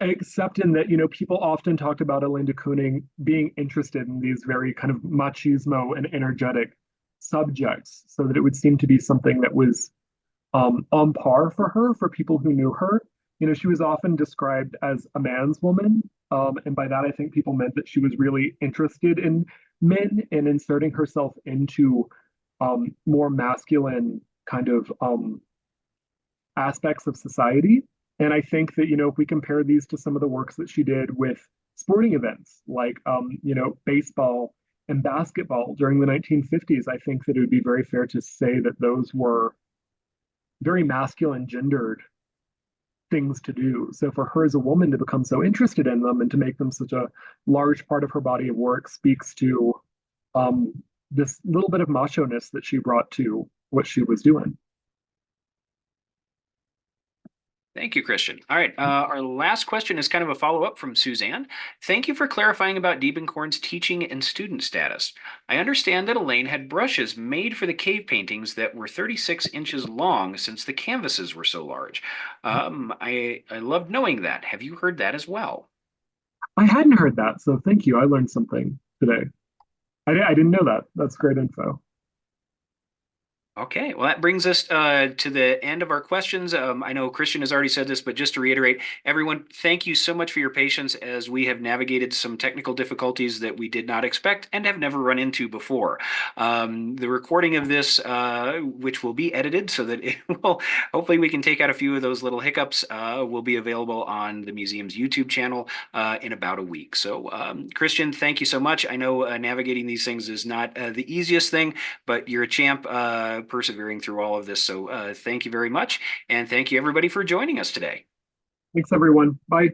except in that, people often talked about Elaine de Kooning being interested in these very kind of machismo and energetic subjects, so that it would seem to be something that was on par for her, for people who knew her. She was often described as a man's woman. And by that, I think people meant that she was really interested in men and inserting herself into more masculine kind of aspects of society. And I think that, if we compare these to some of the works that she did with sporting events like, baseball and basketball during the 1950s, I think that it would be very fair to say that those were very masculine gendered things to do. So for her as a woman to become so interested in them and to make them such a large part of her body of work speaks to um, this little bit of macho-ness that she brought to what she was doing. Thank you, Christian. All right, our last question is kind of a follow-up from Suzanne. Thank you for clarifying about Diebenkorn's teaching and student status. I understand that Elaine had brushes made for the cave paintings that were 36 inches long since the canvases were so large. I loved knowing that. Have you heard that as well? I hadn't heard that, so thank you. I learned something today. I didn't know that. That's great info. Okay, well, that brings us to the end of our questions. I know Christian has already said this, but just to reiterate, everyone, thank you so much for your patience as we have navigated some technical difficulties that we did not expect and have never run into before. The recording of this, which will be edited so that it will, hopefully we can take out a few of those little hiccups, will be available on the museum's YouTube channel in about a week. So, Christian, thank you so much. I know navigating these things is not the easiest thing, but you're a champ. Persevering through all of this. So thank you very much. And thank you everybody for joining us today. Thanks, everyone. Bye.